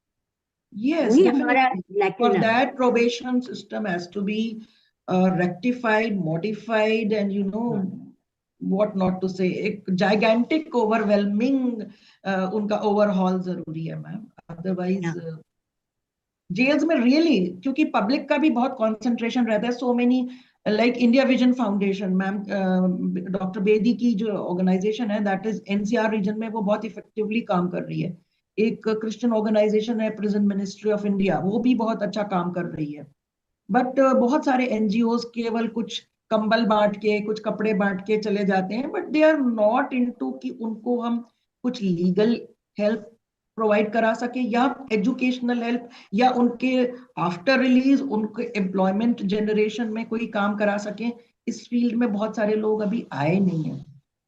Yes, वही definitely. हमारा lacuna For है। that probation system has to be rectified, modified, and what not to say, एक gigantic overwhelming उनका overhaul जरूरी है मैम, otherwise जेल्स में really, क्योंकि public का भी बहुत कंसंट्रेशन रहता है, so many, like India vision foundation ma'am, doctor Bedi की जो ऑर्गेनाइजेशन है दैट इज एनसीआर रीजन में, वो बहुत इफेक्टिवली काम कर रही है। एक क्रिश्चियन ऑर्गेनाइजेशन है प्रिजन मिनिस्ट्री ऑफ इंडिया, वो भी बहुत अच्छा काम कर रही है। बट बहुत सारे एनजीओ केवल कुछ कंबल बांट के, कुछ कपड़े बांट के चले जाते हैं, but they are not into कि उनको हम कुछ लीगल हेल्प प्रोवाइड करा सके, या एजुकेशनल हेल्प, या उनके आफ्टर रिलीज उनके एम्प्लॉयमेंट जनरेशन में कोई काम करा सके। इस फील्ड में बहुत सारे लोग अभी आए नहीं हैं,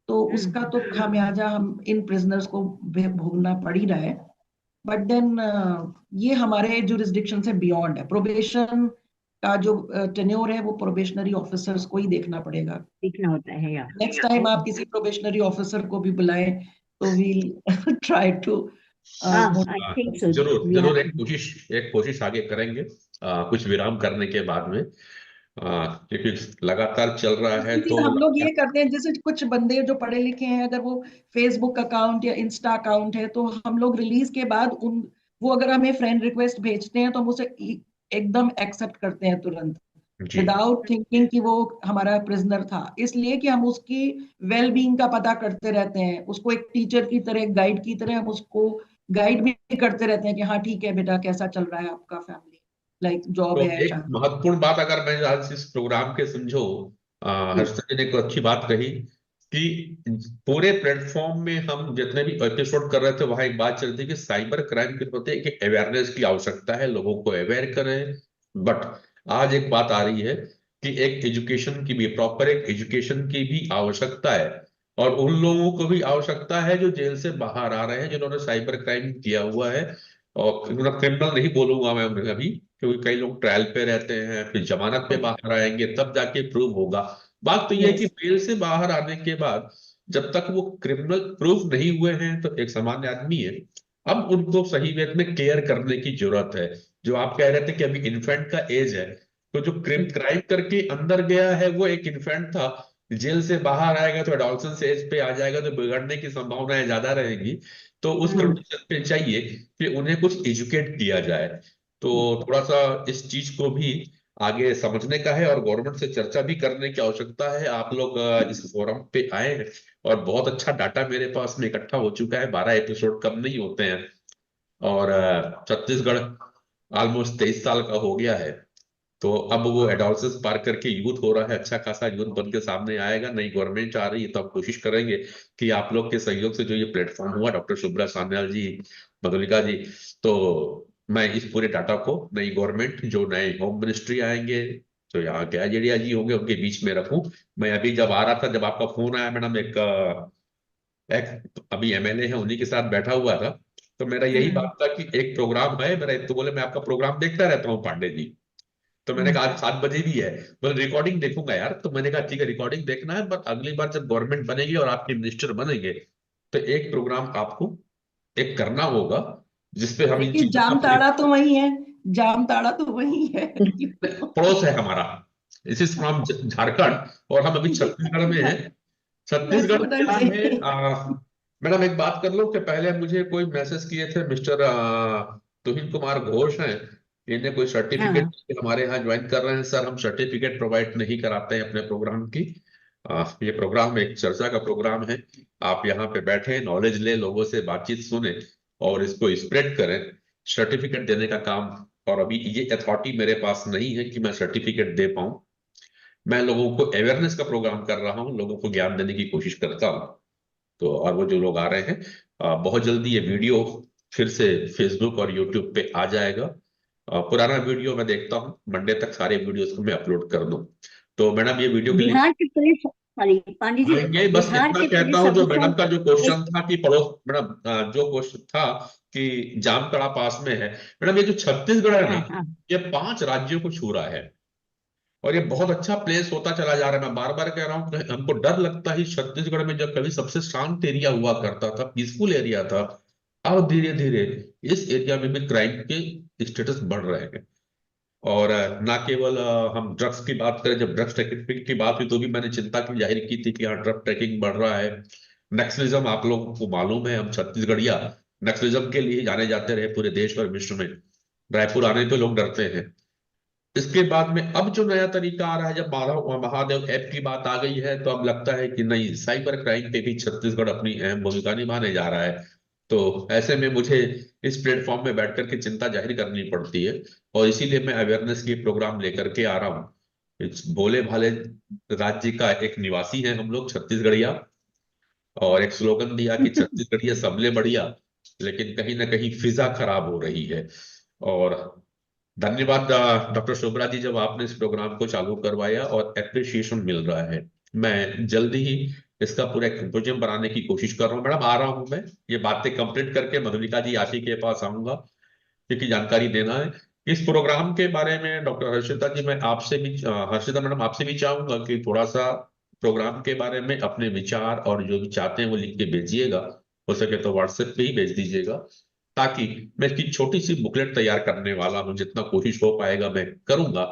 तो उसका तो खामियाजा हम इन प्रिजनर्स को भोगना पड़ ही रहा है। बट देन ये हमारे जुरिस्डिक्शन से बियॉन्ड है। प्रोबेशन का जो टेन्योर है वो प्रोबेशनरी ऑफिसर्स को ही देखना पड़ेगा, देखना होता है यार। नेक्स्ट टाइम आप किसी प्रोबेशनरी ऑफिसर को भी बुलाएं तो we'll try to I think so. जरूर एक कोशिश आगे करेंगे कुछ विराम करने के बाद में, क्योंकि लगातार चल रहा है। तो हम लोग ये करते हैं, जैसे कुछ बंदे जो पढ़े लिखे हैं, अगर वो फेसबुक अकाउंट या इंस्टा अकाउंट है, तो हम लोग रिलीज के बाद वो अगर हमें फ्रेंड रिक्वेस्ट भेजते हैं तो हम उसे एकदम एक्सेप्ट करते हैं तुरंत, विदाउट थिंकिंग कि वो हमारा प्रिजनर था, इसलिए कि हम उसकी वेल बीइंग का पता करते रहते हैं, उसको एक टीचर की तरह, गाइड की तरह हम उसको गाइड भी करते रहते हैं कि हाँ ठीक है बेटा, कैसा चल रहा है आपका फैमिली लाइक जॉब तो है। एक महत्वपूर्ण बात अगर मैं आज इस प्रोग्राम के समझो, हर्षिता जी ने एक अच्छी बात कही कि पूरे प्लेटफॉर्म में हम जितने भी एपिसोड कर रहे थे वहां एक बात चल रही थी कि साइबर क्राइम के प्रति एक अवेयरनेस की आवश्यकता है, लोगों को अवेयर करें। बट आज एक बात आ रही है कि एक एजुकेशन की भी, प्रॉपर एक एजुकेशन की भी आवश्यकता है, और उन लोगों को भी आवश्यकता है जो जेल से बाहर आ रहे हैं, जिन्होंने साइबर क्राइम किया हुआ है। और क्रिमिनल नहीं बोलूंगा मैं अभी, क्योंकि कई लोग ट्रायल पे रहते हैं, फिर जमानत पे बाहर आएंगे तब जाके प्रूव होगा। बात तो यह है कि जेल से बाहर आने के बाद जब तक वो क्रिमिनल प्रूव नहीं हुए हैं तो एक सामान्य आदमी है, अब उनको सही वे में केयर करने की जरूरत है। जो आप कह रहे थे कि अभी इन्फेंट का एज है, तो जो क्राइम करके अंदर गया है वो एक इन्फेंट था, जेल से बाहर आएगा तो एडोलसेंस एज पे आ जाएगा, तो बिगड़ने की संभावनाएं ज्यादा रहेगी। तो उस कंडीशन पे चाहिए कि उन्हें कुछ एजुकेट किया जाए। तो थोड़ा सा इस चीज को भी आगे समझने का है और गवर्नमेंट से चर्चा भी करने की आवश्यकता है। आप लोग इस फोरम पे आए हैं और बहुत अच्छा डाटा मेरे पास में इकट्ठा हो चुका है, 12 एपिसोड कम नहीं होते हैं, और छत्तीसगढ़ ऑलमोस्ट 23 साल का हो गया है, तो अब वो एडोलसेंस पार करके यूथ हो रहा है, अच्छा खासा यूथ बन के सामने आएगा। नई गवर्नमेंट आ रही है, तो हम कोशिश करेंगे कि आप लोग के सहयोग से जो ये प्लेटफॉर्म हुआ, डॉक्टर शुभ्रा सान्याल जी, मधुलिका जी, तो मैं इस पूरे डाटा को नई गवर्नमेंट, जो नए होम मिनिस्ट्री आएंगे, जो यहाँ के आचार्य जी होंगे, उनके बीच में रखूं। मैं अभी जब आ रहा था, जब आपका फोन आया मैडम, एक अभी एमएलए है, उन्हीं के साथ बैठा हुआ था, तो मेरा यही बात था कि एक प्रोग्राम है मेरा, तो बोले मैं आपका प्रोग्राम देखता रहता हूँ पांडे जी। तो मैंने कहा आज 7 बजे भी है, बोले रिकॉर्डिंग देखूंगा यार। तो मैंने कहा ठीक है, रिकॉर्डिंग देखना है, पर अगली बार जब गवर्नमेंट बनेगी और आपके मिनिस्टर बनेंगे, तो एक प्रोग्राम आपको एक करना होगा जिसपे हम इन देखिए, चीजों का जामताड़ा तो वही है, जामताड़ा तो वही है। पड़ोस है हमारा। इस इज फ्रॉम झारखंड, और हम अभी छत्तीसगढ़ में हैं। That's छत्तीसगढ़ what I'm क्या है, saying. मैडम एक बात कर लो कि पहले मुझे कोई मैसेज किए थे, मिस्टर तुहिन कुमार घोष हैं, इन्हें कोई सर्टिफिकेट हमारे यहाँ ज्वाइन कर रहे हैं। सर, हम सर्टिफिकेट प्रोवाइड नहीं कराते हैं अपने प्रोग्राम की। ये प्रोग्राम एक चर्चा का प्रोग्राम है, आप यहाँ पे बैठे, नॉलेज ले, लोगों से बातचीत सुने और इसको स्प्रेड करें। सर्टिफिकेट देने का काम, और अभी ये अथॉरिटी मेरे पास नहीं है कि मैं सर्टिफिकेट दे पाऊं। मैं लोगों को अवेयरनेस का प्रोग्राम कर रहा हूँ, लोगों को ज्ञान देने की कोशिश करता हूँ। तो और वो जो लोग आ रहे हैं, बहुत जल्दी ये वीडियो फिर से फेसबुक और यूट्यूब पे आ जाएगा। पुराना वीडियो मैं देखता हूँ, मंडे तक सारे वीडियोस को मैं अपलोड कर दूं। तो मैडम ये वीडियो के लिए बिहार के पुलिस, सॉरी पांडे जी, आएंगे। बस बिहार इतना के कहता पुलिस हूँ, जो ऑफिसर मैडम का जो क्वेश्चन था कि पड़ोस, मैडम जो क्वेश्चन था कि जामताड़ा पास में है, मैडम ये जो छत्तीसगढ़ है हाँ ना, हाँ ये 5 राज्यों को छू रहा है, और ये बहुत अच्छा प्लेस होता चला जा रहा है। मैं बार बार कह रहा हूँ कि हमको डर लगता है छत्तीसगढ़ में, जब कभी सबसे शांत एरिया हुआ करता था, पीसफुल एरिया था, अब धीरे धीरे इस एरिया में भी क्राइम के स्टेटस बढ़ रहे हैं। और ना केवल हम ड्रग्स की बात करें, जब ड्रग्स ट्रैफिकिंग की बात हुई तो भी मैंने चिंता की जाहिर की थी कि हाँ, ड्रग ट्रैकिंग बढ़ रहा है। नक्सलिज्म, आप लोगों को मालूम है, हम छत्तीसगढ़िया नक्सलिज्म के लिए जाने जाते रहे पूरे देश और विश्व में। रायपुर आने पे लोग डरते हैं। इसके बाद में अब जो नया तरीका आ रहा है, जब महादेव ऐप की बात आ गई है, तो अब लगता है कि नहीं, साइबर क्राइम पे भी छत्तीसगढ़ अपनी अहम भूमिका निभाने जा रहा है। तो ऐसे में मुझे इस प्लेटफॉर्म में बैठ करके चिंता जाहिर करनी पड़ती है, और इसीलिए मैं अवेयरनेस की प्रोग्राम लेकर के आ रहा हूँ। इस भोले भाले राज्य का एक निवासी है हम लोग छत्तीसगढ़िया, और एक स्लोगन दिया कि छत्तीसगढ़िया सबले बढ़िया, लेकिन कहीं ना कहीं फिजा खराब हो रही है। और धन्यवाद डॉक्टर शोभरा जी, जब आपने इस प्रोग्राम को चालू करवाया और एप्रिसिएशन मिल रहा है। मैं जल्दी ही इसका पूरा एक कंपोजिम बनाने की कोशिश कर रहा हूँ। मैडम आ रहा हूँ मैं, ये बातें कंप्लीट करके मधुलिका जी आप ही के पास आऊंगा, क्योंकि जानकारी देना है इस प्रोग्राम के बारे में। डॉक्टर हर्षिता जी, मैं आपसे भी हर्षिता मैडम, आपसे भी चाहूंगा कि थोड़ा सा प्रोग्राम के बारे में अपने विचार और जो भी चाहते हैं वो लिख के भेजिएगा। हो सके तो व्हाट्सएप पे ही भेज दीजिएगा, ताकि मैं इसकी छोटी सी बुकलेट तैयार करने वाला हूं, जितना कोशिश हो पाएगा मैं करूंगा।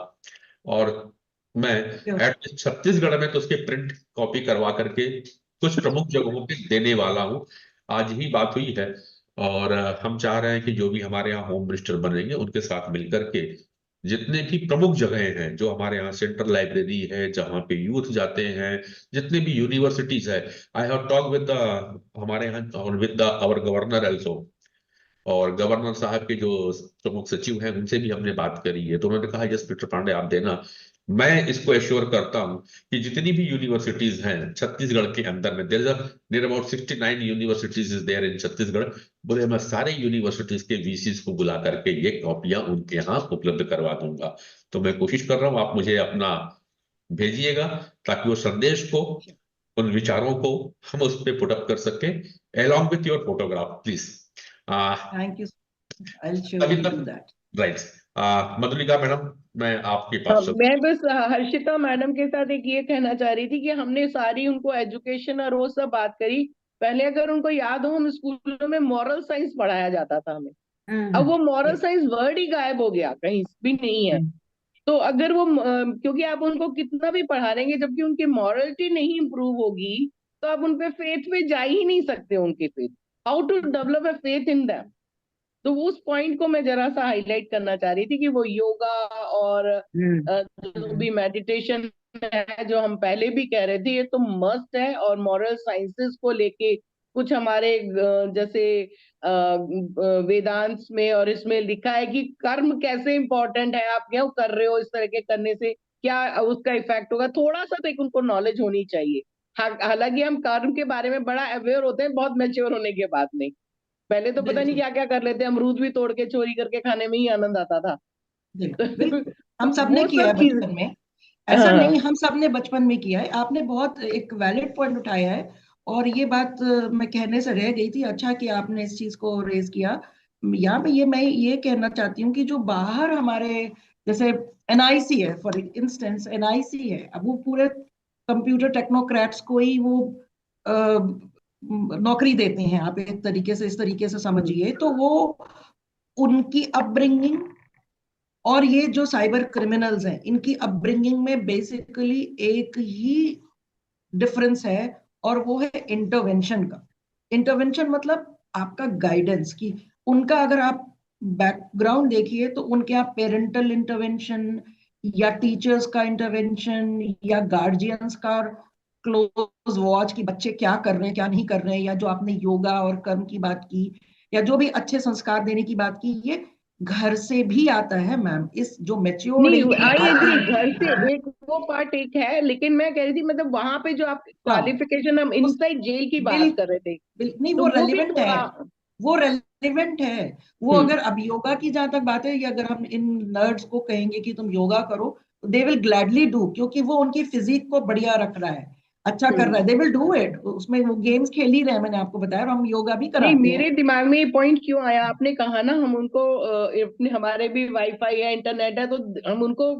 और मैं एटलीस्ट छत्तीसगढ़ में तो उसके प्रिंट कॉपी करवा करके कुछ प्रमुख जगहों पे देने वाला हूं। आज ही बात हुई है, और हम चाह रहे हैं कि जो भी हमारे यहाँ होम मिनिस्टर बनेंगे उनके साथ मिलकर के जितने भी प्रमुख जगहें हैं, जो हमारे यहाँ सेंट्रल लाइब्रेरी है जहाँ पे यूथ जाते हैं, जितने भी यूनिवर्सिटीज है, I have talk with the हमारे यहाँ with the our governor also, और गवर्नर साहब के जो प्रमुख सचिव हैं उनसे भी हमने बात करी है। तो उन्होंने कहा यस मिस्टर पांडे, आप देना। मैं इसको एश्योर करता हूं कि जितनी भी यूनिवर्सिटीज हैं छत्तीसगढ़ के अंदर में, there near about 69 universities is there in Chhattisgarh, बोले मैं सारे यूनिवर्सिटीज के वीसीज को बुला करके ये कॉपियां उनके यहाँ उपलब्ध करवा दूंगा। तो मैं कोशिश कर रहा हूँ, आप मुझे अपना भेजिएगा, ताकि वो संदेश को, उन विचारों को हम उस पर पुट अप कर सके, along with your photograph please। Thank you. I'll अभी surely तक do that. Right. Madhulika madam, मैं आपके हाँ, पास मैं बस हर्षिता मैडम के साथ एक ये कहना चाह रही थी कि हमने सारी उनको एजुकेशन और वो सब बात करी। पहले अगर उनको याद हो, हम स्कूलों में मॉरल साइंस पढ़ाया जाता था हमें, अब वो मॉरल साइंस वर्ड ही गायब हो गया, कहीं भी नहीं है। तो अगर वो क्योंकि आप उनको कितना भी पढ़ा लेंगे, जबकि उनकी मॉरलिटी नहीं इंप्रूव होगी, तो आप उन पे फेथ पे जा ही नहीं सकते। उनके faith, how to develop a faith in them. तो उस पॉइंट को मैं जरा सा हाईलाइट करना चाह रही थी कि वो योगा और जो भी मेडिटेशन है, जो हम पहले भी कह रहे थे, ये तो मस्ट है। और मॉरल साइंसेस को लेके कुछ हमारे जैसे वेदांत में और इसमें लिखा है कि कर्म कैसे इंपॉर्टेंट है, आप क्यों कर रहे हो, इस तरह के करने से क्या उसका इफेक्ट होगा, थोड़ा सा तो एक उनको नॉलेज होनी चाहिए। हालांकि हम कर्म के बारे में बड़ा अवेयर होते हैं बहुत मैच्योर होने के बाद में, पहले तो पता नहीं क्या क्या कर लेते, अमरूद भी तोड़ के चोरी करके खाने में ही आनंद आता था। बिल्कुल हम सब ने वो किया है सब चीज, बचपन में, ऐसा हाँ नहीं, हम सब ने बचपन में किया है। आपने बहुत एक वैलिड पॉइंट उठाया है, और ये बात मैं कहने से रह गई थी, अच्छा कि आपने इस चीज को रेज किया। यहाँ पे ये मैं ये कहना चाहती हूँ कि जो बाहर हमारे, जैसे एनआईसी है फॉर इंस्टेंस, एनआईसी है, अब वो पूरे कंप्यूटर टेक्नोक्रेट्स को ही वो नौकरी देते हैं, आप एक तरीके से इस तरीके से समझिए, तो वो उनकी अपब्रिंगिंग और ये जो साइबर क्रिमिनल्स हैं इनकी अपब्रिंगिंग में बेसिकली एक ही डिफरेंस है, और वो है इंटरवेंशन का। इंटरवेंशन मतलब आपका गाइडेंस की, उनका अगर आप बैकग्राउंड देखिए तो उनके यहाँ पेरेंटल इंटरवेंशन या टीचर्स का इंटरवेंशन या गार्जियंस का क्लोज वॉच कि बच्चे क्या कर रहे हैं क्या नहीं कर रहे हैं, या जो आपने योगा और कर्म की बात की या जो भी अच्छे संस्कार देने की बात की, ये घर से भी आता है मैम। इस जो मेच्योर्ड नहीं, एज आई आती एग्री, है, घर से एक वो पार्ट एक है, लेकिन मैं कह रही थी मतलब वहां पे जो आप हाँ क्वालिफिकेशन, हम उस इनसाइड जेल की बात बिल, कर रहे थे, नहीं तो वो वो भी रेलिवेंट है, थोड़ा। वो रेलिवेंट है। वो अगर अब योगा की जहां तक बात है, या अगर हम इन नर्ड्स को कहेंगे कि तुम योगा करो, दे विल ग्लैडली डू, क्योंकि वो उनकी फिजिक को बढ़िया रख रहा है, अच्छा कर रहा है, दे विल डू इट। उसमें वो गेम्स खेल ही रहे हैं, मैंने आपको बताया, और हम योगा भी नहीं, कराते हैं। मेरे दिमाग में ये पॉइंट क्यों आया, आपने कहा ना हम उनको अपने, हमारे भी वाईफाई है, इंटरनेट है, तो हम उनको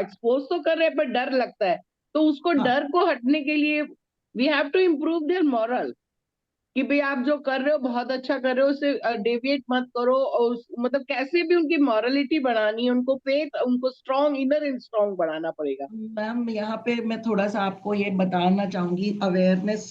एक्सपोज तो कर रहे हैं, पर डर लगता है। तो उसको हाँ डर को हटने के लिए we have to improve their moral, कि भाई आप जो कर रहे हो बहुत अच्छा कर रहे हो, उससे डेविएट मत करो, और मतलब कैसे भी उनकी मॉरलिटी बढ़ानी है, उनको फेथ, उनको स्ट्रॉन्ग, इनर स्ट्रॉन्ग बढ़ाना पड़ेगा। मैम, यहाँ पे मैं थोड़ा सा आपको ये बताना चाहूंगी, अवेयरनेस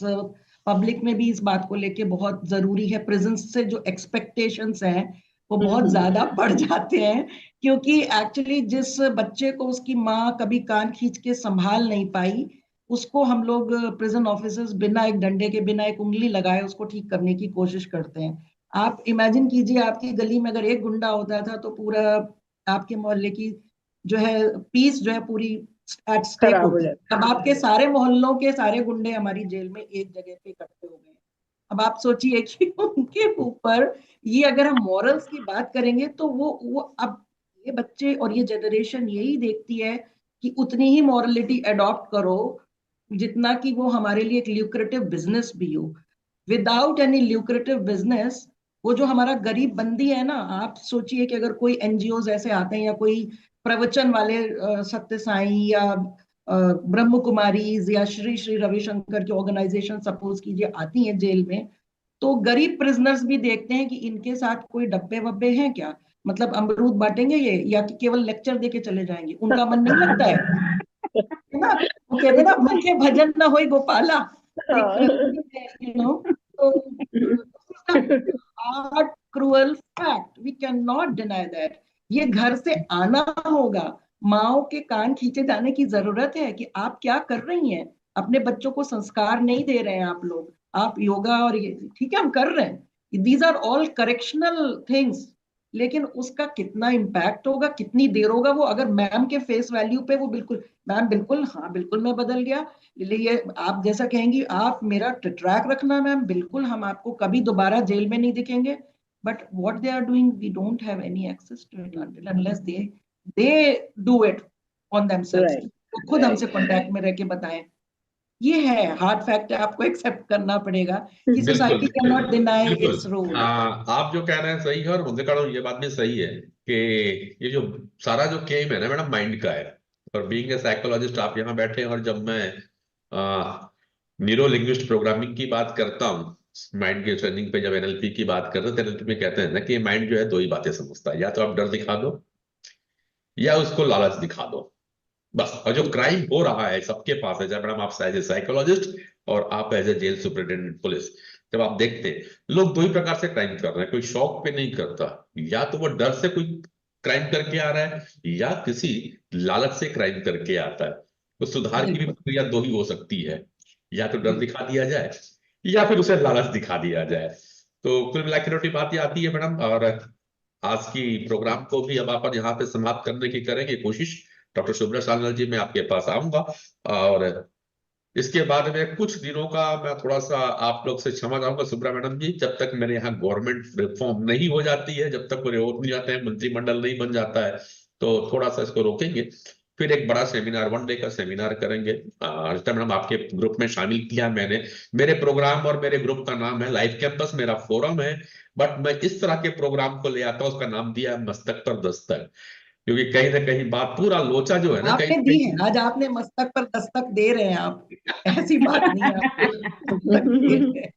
पब्लिक में भी इस बात को लेके बहुत जरूरी है। प्रेजेंस से जो एक्सपेक्टेशंस हैं वो बहुत ज्यादा बढ़ जाते हैं, क्योंकि एक्चुअली जिस बच्चे को उसकी माँ कभी कान खींच के संभाल नहीं पाई, उसको हम लोग प्रिजन ऑफिसर्स बिना एक डंडे के, बिना एक उंगली लगाए उसको ठीक करने की कोशिश करते हैं। आप इमेजिन कीजिए, आपकी गली में अगर एक गुंडा होता था तो पूरा आपके मोहल्ले की जो है पीस जो है पूरी एट स्टेक खराब हो होती। जाता अब आपके सारे मोहल्लों के सारे गुंडे हमारी जेल में एक जगह पे इकट्ठे हो गए। अब आप सोचिए कि उनके ऊपर ये, अगर हम मॉरल्स की बात करेंगे तो वो अब ये बच्चे और ये जनरेशन यही देखती है कि उतनी ही मॉरलिटी अडॉप्ट करो जितना कि वो हमारे लिए एक ल्यूक्रेटिव बिजनेस भी हो। विदाउट एनी ल्यूक्रेटिव बिजनेस, वो जो हमारा गरीब बंदी है ना, आप सोचिए कि अगर कोई एनजीओ ऐसे आते हैं, या कोई प्रवचन वाले सत्य साई या ब्रह्म कुमारी या श्री श्री रविशंकर की ऑर्गेनाइजेशन सपोज कीजिए आती हैं जेल में, तो गरीब प्रिजनर्स भी देखते हैं कि इनके साथ कोई डब्बे वब्बे हैं क्या, मतलब अमरूद बांटेंगे ये, या कि केवल लेक्चर देके चले जाएंगे, उनका मन नहीं लगता है ना। वो कहते हैं ना, मुखे भजन न होई गोपाला, एक यू नो, तो hard cruel fact, we can not deny that. ये घर से आना होगा, माओ के कान खींचे जाने की जरूरत है कि आप क्या कर रही हैं, अपने बच्चों को संस्कार नहीं दे रहे हैं आप लोग। आप योगा और ये ठीक है हम कर रहे हैं, these are all correctional things, लेकिन उसका कितना इम्पैक्ट होगा, कितनी देर होगा, वो अगर मैम के फेस वैल्यू पे वो बिल्कुल, मैम बिल्कुल, हाँ बिल्कुल मैं बदल गया, ये आप जैसा कहेंगी, आप मेरा ट्रैक रखना मैम, बिल्कुल हम आपको कभी दोबारा जेल में नहीं दिखेंगे। But what they are doing, we don't have any access to it until unless they do it on themselves। Right, तो खुद हमसे कांटेक्ट में रह के बताएं। ये है हार्ड फैक्ट है, आपको एक्सेप्ट करना पड़ेगा कि बिल्कुल सोसाइटी कैन नॉट डिनाई बिल्कुल। It's role. आप जो कह रहे हैं सही है, और मुझे कह रहा हूँ ये बात भी सही है कि ये जो सारा जो गेम है ना मैडम, माइंड का है। और बीइंग ए साइकोलॉजिस्ट आप यहाँ बैठे हैं, और जब मैं न्यूरो लिंग्विस्ट प्रोग्रामिंग की बात करता हूँ, माइंड के ट्रेनिंग पे जब एनएलपी की बात करते हैं, तो एनएलपी में कहते हैं ना कि माइंड जो है दो ही बातें समझता है, या तो आप डर दिखा दो या उसको लालच दिखा दो, बस। और जो क्राइम हो रहा है सबके पास है, जब मैडम आप एज ए साइकोलॉजिस्ट और आप as a jail superintendent police, जब आप देखते हैं लोग दो ही प्रकार से क्राइम कर रहे हैं, कोई शौक पे नहीं करता, या तो वो डर से कोई क्राइम करके आ रहा है, या किसी लालच से क्राइम करके आता है। तो सुधार की भी बिल्कुल प्रक्रिया दो ही हो सकती है, या तो डर दिखा दिया जाए या फिर उसे लालच दिखा दिया जाए। तो कुल मिला के रोटी बात ही आती है मैडम। और आज की प्रोग्राम को भी अब अपन यहाँ पे समाप्त करने की करेंगे कोशिश। डॉक्टर शुभ्रा सान्याल जी, मैं आपके पास आऊंगा और इसके बाद में कुछ दिनों का मैं थोड़ा सा आप लोग से क्षमा चाहूंगा सुब्रा मैडम जी, जब तक मेरे यहाँ गवर्नमेंट रिफॉर्म नहीं हो जाती है, जब तक पूरे हो नहीं जाते हैं, मंत्रिमंडल नहीं बन जाता है, तो थोड़ा सा इसको रोकेंगे। फिर एक बड़ा सेमिनार, 1 डे का सेमिनार करेंगे। हर्षिता मैडम आपके ग्रुप में शामिल किया मैंने। मेरे प्रोग्राम और मेरे ग्रुप का नाम है लाइफ कैंपस, मेरा फोरम है, बट मैं इस तरह के प्रोग्राम को ले आता हूँ, उसका नाम दिया है मस्तक पर दस्तक, क्योंकि कहीं ना कहीं बात पूरा लोचा जो है ना, आपने दी है, आज आपने मस्तक पर दस्तक दे रहे हैं आप, ऐसी बात नहीं है, आपको मस्तक दे रहे हैं।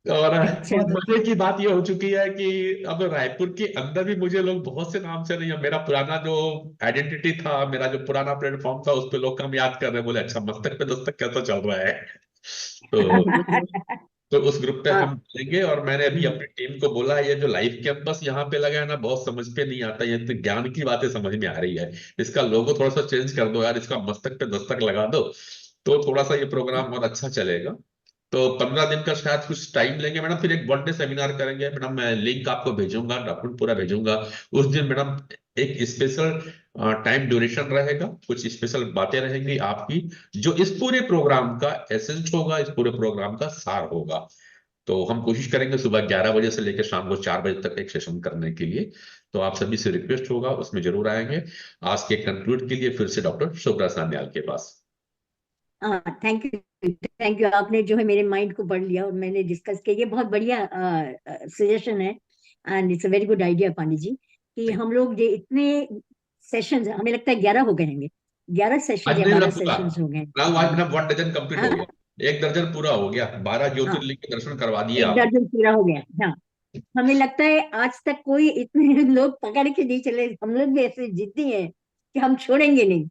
और अच्छा, मजे की बात ये हो चुकी है कि अब रायपुर के अंदर भी मुझे लोग बहुत से नाम से नहीं है, मेरा पुराना जो आइडेंटिटी था, मेरा जो पुराना प्लेटफॉर्म था, उस पे लोग कम याद कर रहे हैं, बोले अच्छा मस्तक पे दस्तक कैसा चल रहा है। तो उस ग्रुप पे हम चलेंगे। और मैंने अभी अपनी टीम को बोला है, ये जो लाइफ कैंपस यहाँ पे लगा है ना, बहुत समझ पे नहीं आता, ये तो ज्ञान की बातें समझ में आ रही है, इसका लोगो थोड़ा सा चेंज कर दो यार, इसका मस्तक पे दस्तक लगा दो, तो थोड़ा सा ये प्रोग्राम और अच्छा चलेगा। तो 15 दिन का शायद कुछ टाइम लेंगे मैडम, फिर एक 1 डे सेमिनार करेंगे मैडम, मैं लिंक आपको भेजूंगा, डॉक्यूमेंट पूरा भेजूंगा। उस दिन मैडम एक स्पेशल टाइम ड्यूरेशन रहेगा, कुछ स्पेशल बातें रहेंगी आपकी, जो इस पूरे प्रोग्राम का एसेंस होगा, इस पूरे प्रोग्राम का सार होगा। तो हम कोशिश करेंगे सुबह 11 बजे से लेकर शाम को 4 बजे तक एक सेशन करने के लिए। तो आप सभी से रिक्वेस्ट होगा, उसमें जरूर आएंगे। आज के कंक्लूड के लिए फिर से डॉक्टर शुभ्रा सान्याल के पास। थैंक यू, आपने जो है मेरे माइंड को पढ़ लिया और मैंने डिस्कस किया, ये बहुत बढ़िया सजेशन है and it's a very good idea Pandey ji, कि हम लोग ये इतने सेशंस, हमें लगता है 11 हो गए होंगे, 11 सेशन आज या नहीं 12 पूरा, सेशंस हो गए। आज मैडम 1 डजन कंप्लीट हो गया, 1 दर्जन पूरा हो गया, 12 हाँ, ज्योतिर्लिंग के दर्शन करवा दिए 1 आप। दर्जन पूरा हो गया। हाँ, हमें लगता है आज तक कोई इतने लोग पकड़ के नहीं चले, हम लोग भी ऐसे जिद्दी हैं कि हम छोड़ेंगे नहीं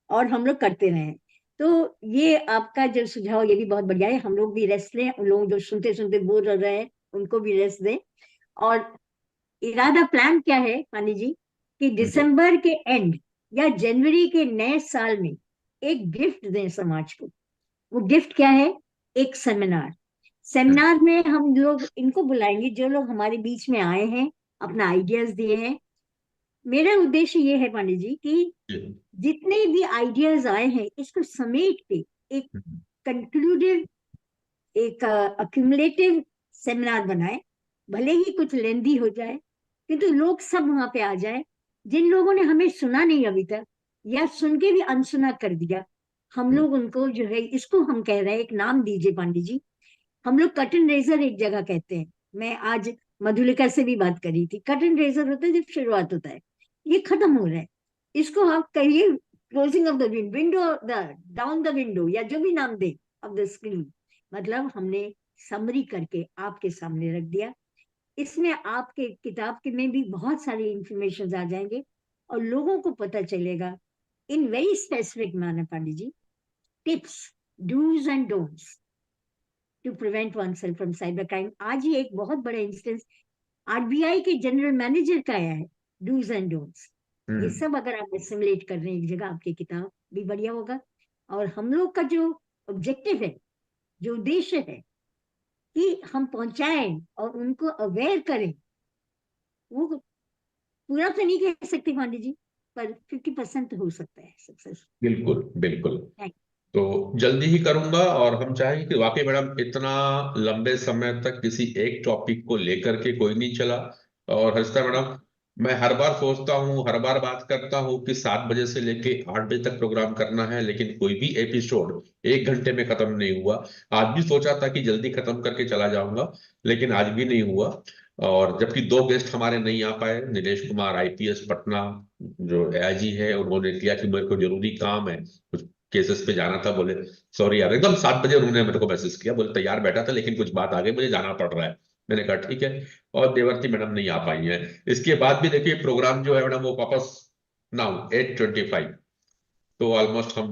और हम लोग करते रहे। तो ये आपका जो सुझाव ये भी बहुत बढ़िया है, हम लोग भी रेस्ट लें, उन लोग जो सुनते सुनते बोर हो रहे हैं उनको भी रेस्ट दें। और इरादा प्लान क्या है पानी जी, कि दिसंबर के एंड या जनवरी के नए साल में एक गिफ्ट दें समाज को। वो गिफ्ट क्या है? एक सेमिनार में हम लोग इनको बुलाएंगे जो लोग हमारे बीच में आए हैं, अपना आइडियाज दिए हैं। मेरा उद्देश्य ये है पांडे जी कि जितने भी आइडियाज आए हैं इसको समेट के एक कंक्लूडिव, एक अक्यूमुलेटिव सेमिनार बनाए, भले ही कुछ लेंदी हो जाए, किंतु लोग सब वहां पे आ जाए। जिन लोगों ने हमें सुना नहीं अभी तक या सुन के भी अनसुना कर दिया, हम लोग उनको जो है, इसको हम कह रहे हैं, एक नाम दीजिए पांडे जी, हम लोग कट एंड रेजर एक जगह कहते हैं। मैं आज मधुलिका से भी बात करी थी, कट एंड रेजर होता है जब शुरुआत होता है, ये खत्म हो रहा है, इसको आप कहिए closing of the window, the down the window, या जो भी नाम दे ऑफ द स्क्रीन। मतलब हमने समरी करके आपके सामने रख दिया, इसमें आपके किताब के में भी बहुत सारी इंफॉर्मेशन आ जाएंगे और लोगों को पता चलेगा in very specific manner Pandey ji, tips, dos and don'ts to prevent oneself from cyber crime. आज ही एक बहुत बड़ा इंस्टेंस आरबीआई के जनरल मैनेजर का आया है, डूज एंड डोंट्स। ये सब अगर आप एसिमुलेट कर रहे हैं एक जगह, आपकी किताब भी बढ़िया होगा। और हम लोग का जो ऑब्जेक्टिव है, जो उद्देश्य है कि हम पहुंचाएं और उनको अवेयर करें, वो पूरा तो नहीं कह सकते पांडे जी, पर 50% हो सकता है सक्सेस। बिल्कुल बिल्कुल, तो जल्दी ही करूंगा। और हम चाहेंगे कि वाकई मैडम इतना लंबे समय तक किसी एक टॉपिक को लेकर के कोई नहीं चला। और हर्षिता मैडम, मैं हर बार सोचता हूँ, हर बार बात करता हूँ कि 7 बजे से लेके 8 बजे तक प्रोग्राम करना है, लेकिन कोई भी एपिसोड 1 घंटे में खत्म नहीं हुआ। आज भी सोचा था कि जल्दी खत्म करके चला जाऊंगा, लेकिन आज भी नहीं हुआ। और जबकि 2 गेस्ट हमारे नहीं आ पाए, नीलेश कुमार आईपीएस पटना जो एआईजी है, उन्होंने किया कि मेरे को जरूरी काम है, कुछ केसेस पे जाना था, बोले सॉरी यार, एकदम 7 बजे उन्होंने मेरे को मैसेज किया, बोले तैयार बैठा था लेकिन कुछ बात आ गई, मुझे जाना पड़ रहा है। मैंने कहा ठीक है। और देवर्ती मैडम नहीं आ पाई है। इसके बाद भी देखिए प्रोग्राम जो है मैडम वो वापस नाउ 8:25, तो ऑलमोस्ट हम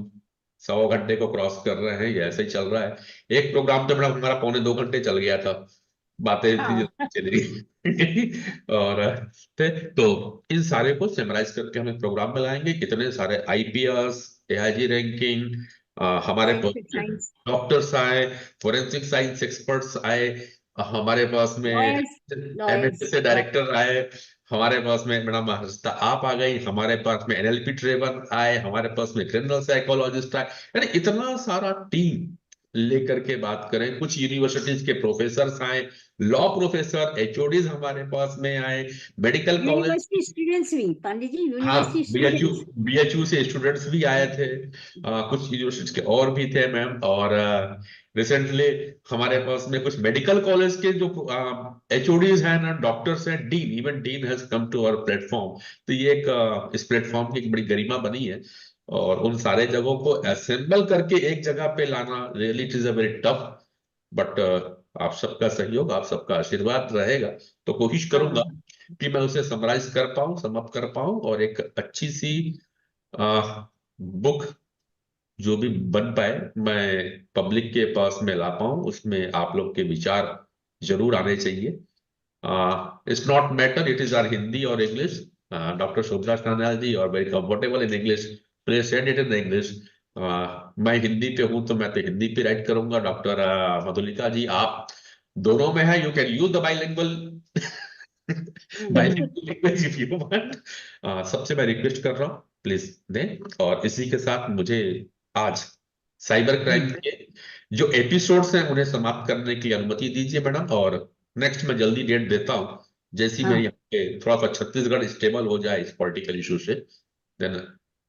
1.25 घंटे को क्रॉस कर रहे हैं, ये ऐसे ही चल रहा है। एक प्रोग्राम तो मैडम हमारा 2.25 घंटे चल गया था, बातें इतनी जल्दी चली। और तो इन सारे को समराइज करके हम एक प्रोग्राम में लाएंगे। कितने सारे आईपीएस, एआईजी रैंकिंग, हमारे पास डॉक्टर्स आए, फोरेंसिक साइंस एक्सपर्ट्स आए, हमारे पास में एमएससी से डायरेक्टर आए, हमारे पास में मैडम हर्षिता आप आ गई, हमारे पास में एनएलपी ट्रेवन आए, हमारे पास में क्रिमिनल साइकोलॉजिस्ट आए, यानी इतना सारा टीम लेकर के बात करें, कुछ यूनिवर्सिटीज के प्रोफेसर आए, लॉ प्रोफेसर, एचओडीज हमारे पास में आए, मेडिकल कॉलेज, यूनिवर्सिटी स्टूडेंट्स भी पंडित जी, हाँ, यूनिवर्सिटी बीएचयू स्टूडेंट्स। बीएचयू से स्टूडेंट्स भी आए थे, कुछ यूनिवर्सिटी के और भी थे मैम। और रिसेंटली हमारे पास में कुछ मेडिकल कॉलेज के जो एचओडीज हैं ना, डॉक्टर्स हैं, dean, even dean has come to our platform. तो ये एक इस प्लेटफॉर्म की एक बड़ी गरिमा बनी है, और उन सारे जगहों को असेंबल करके एक जगह पे लाना really it is a very tough, but आप सबका सहयोग, आप सबका आशीर्वाद रहेगा तो कोशिश करूंगा हाँ, कि मैं उसे समराइज कर पाऊं, समाप्त कर पाऊं, और एक अच्छी सी बुक जो भी बन पाए मैं पब्लिक के पास में ला पाऊं। उसमें आप लोग के विचार जरूर आने चाहिए। It's not matter it is or Hindi और इंग्लिश, डॉक्टर शुभ्रा सान्याल जी और very comfortable in English, please send it in English. मैं हिंदी पे हूं तो मैं तो हिंदी पे राइट करूंगा। डॉक्टर मधुलिका जी आप दोनों में है, you can use the bilingual language if you want. सबसे मैं रिक्वेस्ट कर रहा हूँ प्लीज दें। और इसी के साथ मुझे आज साइबर क्राइम के जो एपिसोड्स हैं उन्हें समाप्त करने की अनुमति दीजिए मैडम। और नेक्स्ट मैं जल्दी डेट देता हूँ, जैसी मैं हाँ, यहाँ पे थोड़ा सा छत्तीसगढ़ स्टेबल हो जाए इस पॉलिटिकल इशू से, देन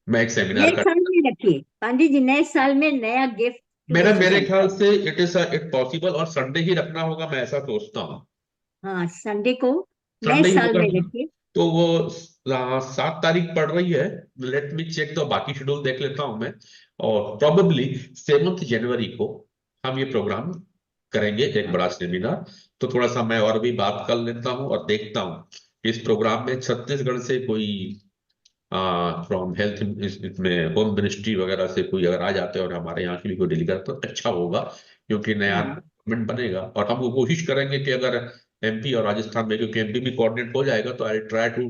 मैं एक सेमिनार नेक्स्ट का, साल में रखिए पंडित जी, नेक्स्ट साल में नया गिफ्ट टू द मेरे सोसाइटी। ख्याल से इट पॉसिबल, और संडे ही रखना होगा, मैं ऐसा सोचता हूँ। हाँ, संडे को संडे नेक्स्ट ही साल होगा में ना? रखिए। तो वो 7 तारीख पड़ रही है, लेट मी चेक, तो बाकी शेड्यूल देख लेता हूं मैं। और प्रोबेबली 7 जनवरी को हम ये प्रोग्राम करेंगे, एक बड़ा सेमिनार। तो थोड़ा सा मैं और भी बात कर लेता हूं और देखता हूं कि इस प्रोग्राम में छत्तीसगढ़ से कोई फ्रॉम हेल्थ इसमें होम मिनिस्ट्री वगैरह से कोई अगर आ जाते हैं और हमारे यहाँ की भी कोई डेलीगेट तो अच्छा होगा, क्योंकि नया हाँ, गवर्नमेंट बनेगा। और हम वो कोशिश करेंगे कि अगर एमपी और राजस्थान में, क्योंकि एमपी भी कोऑर्डिनेट हो जाएगा, तो I try to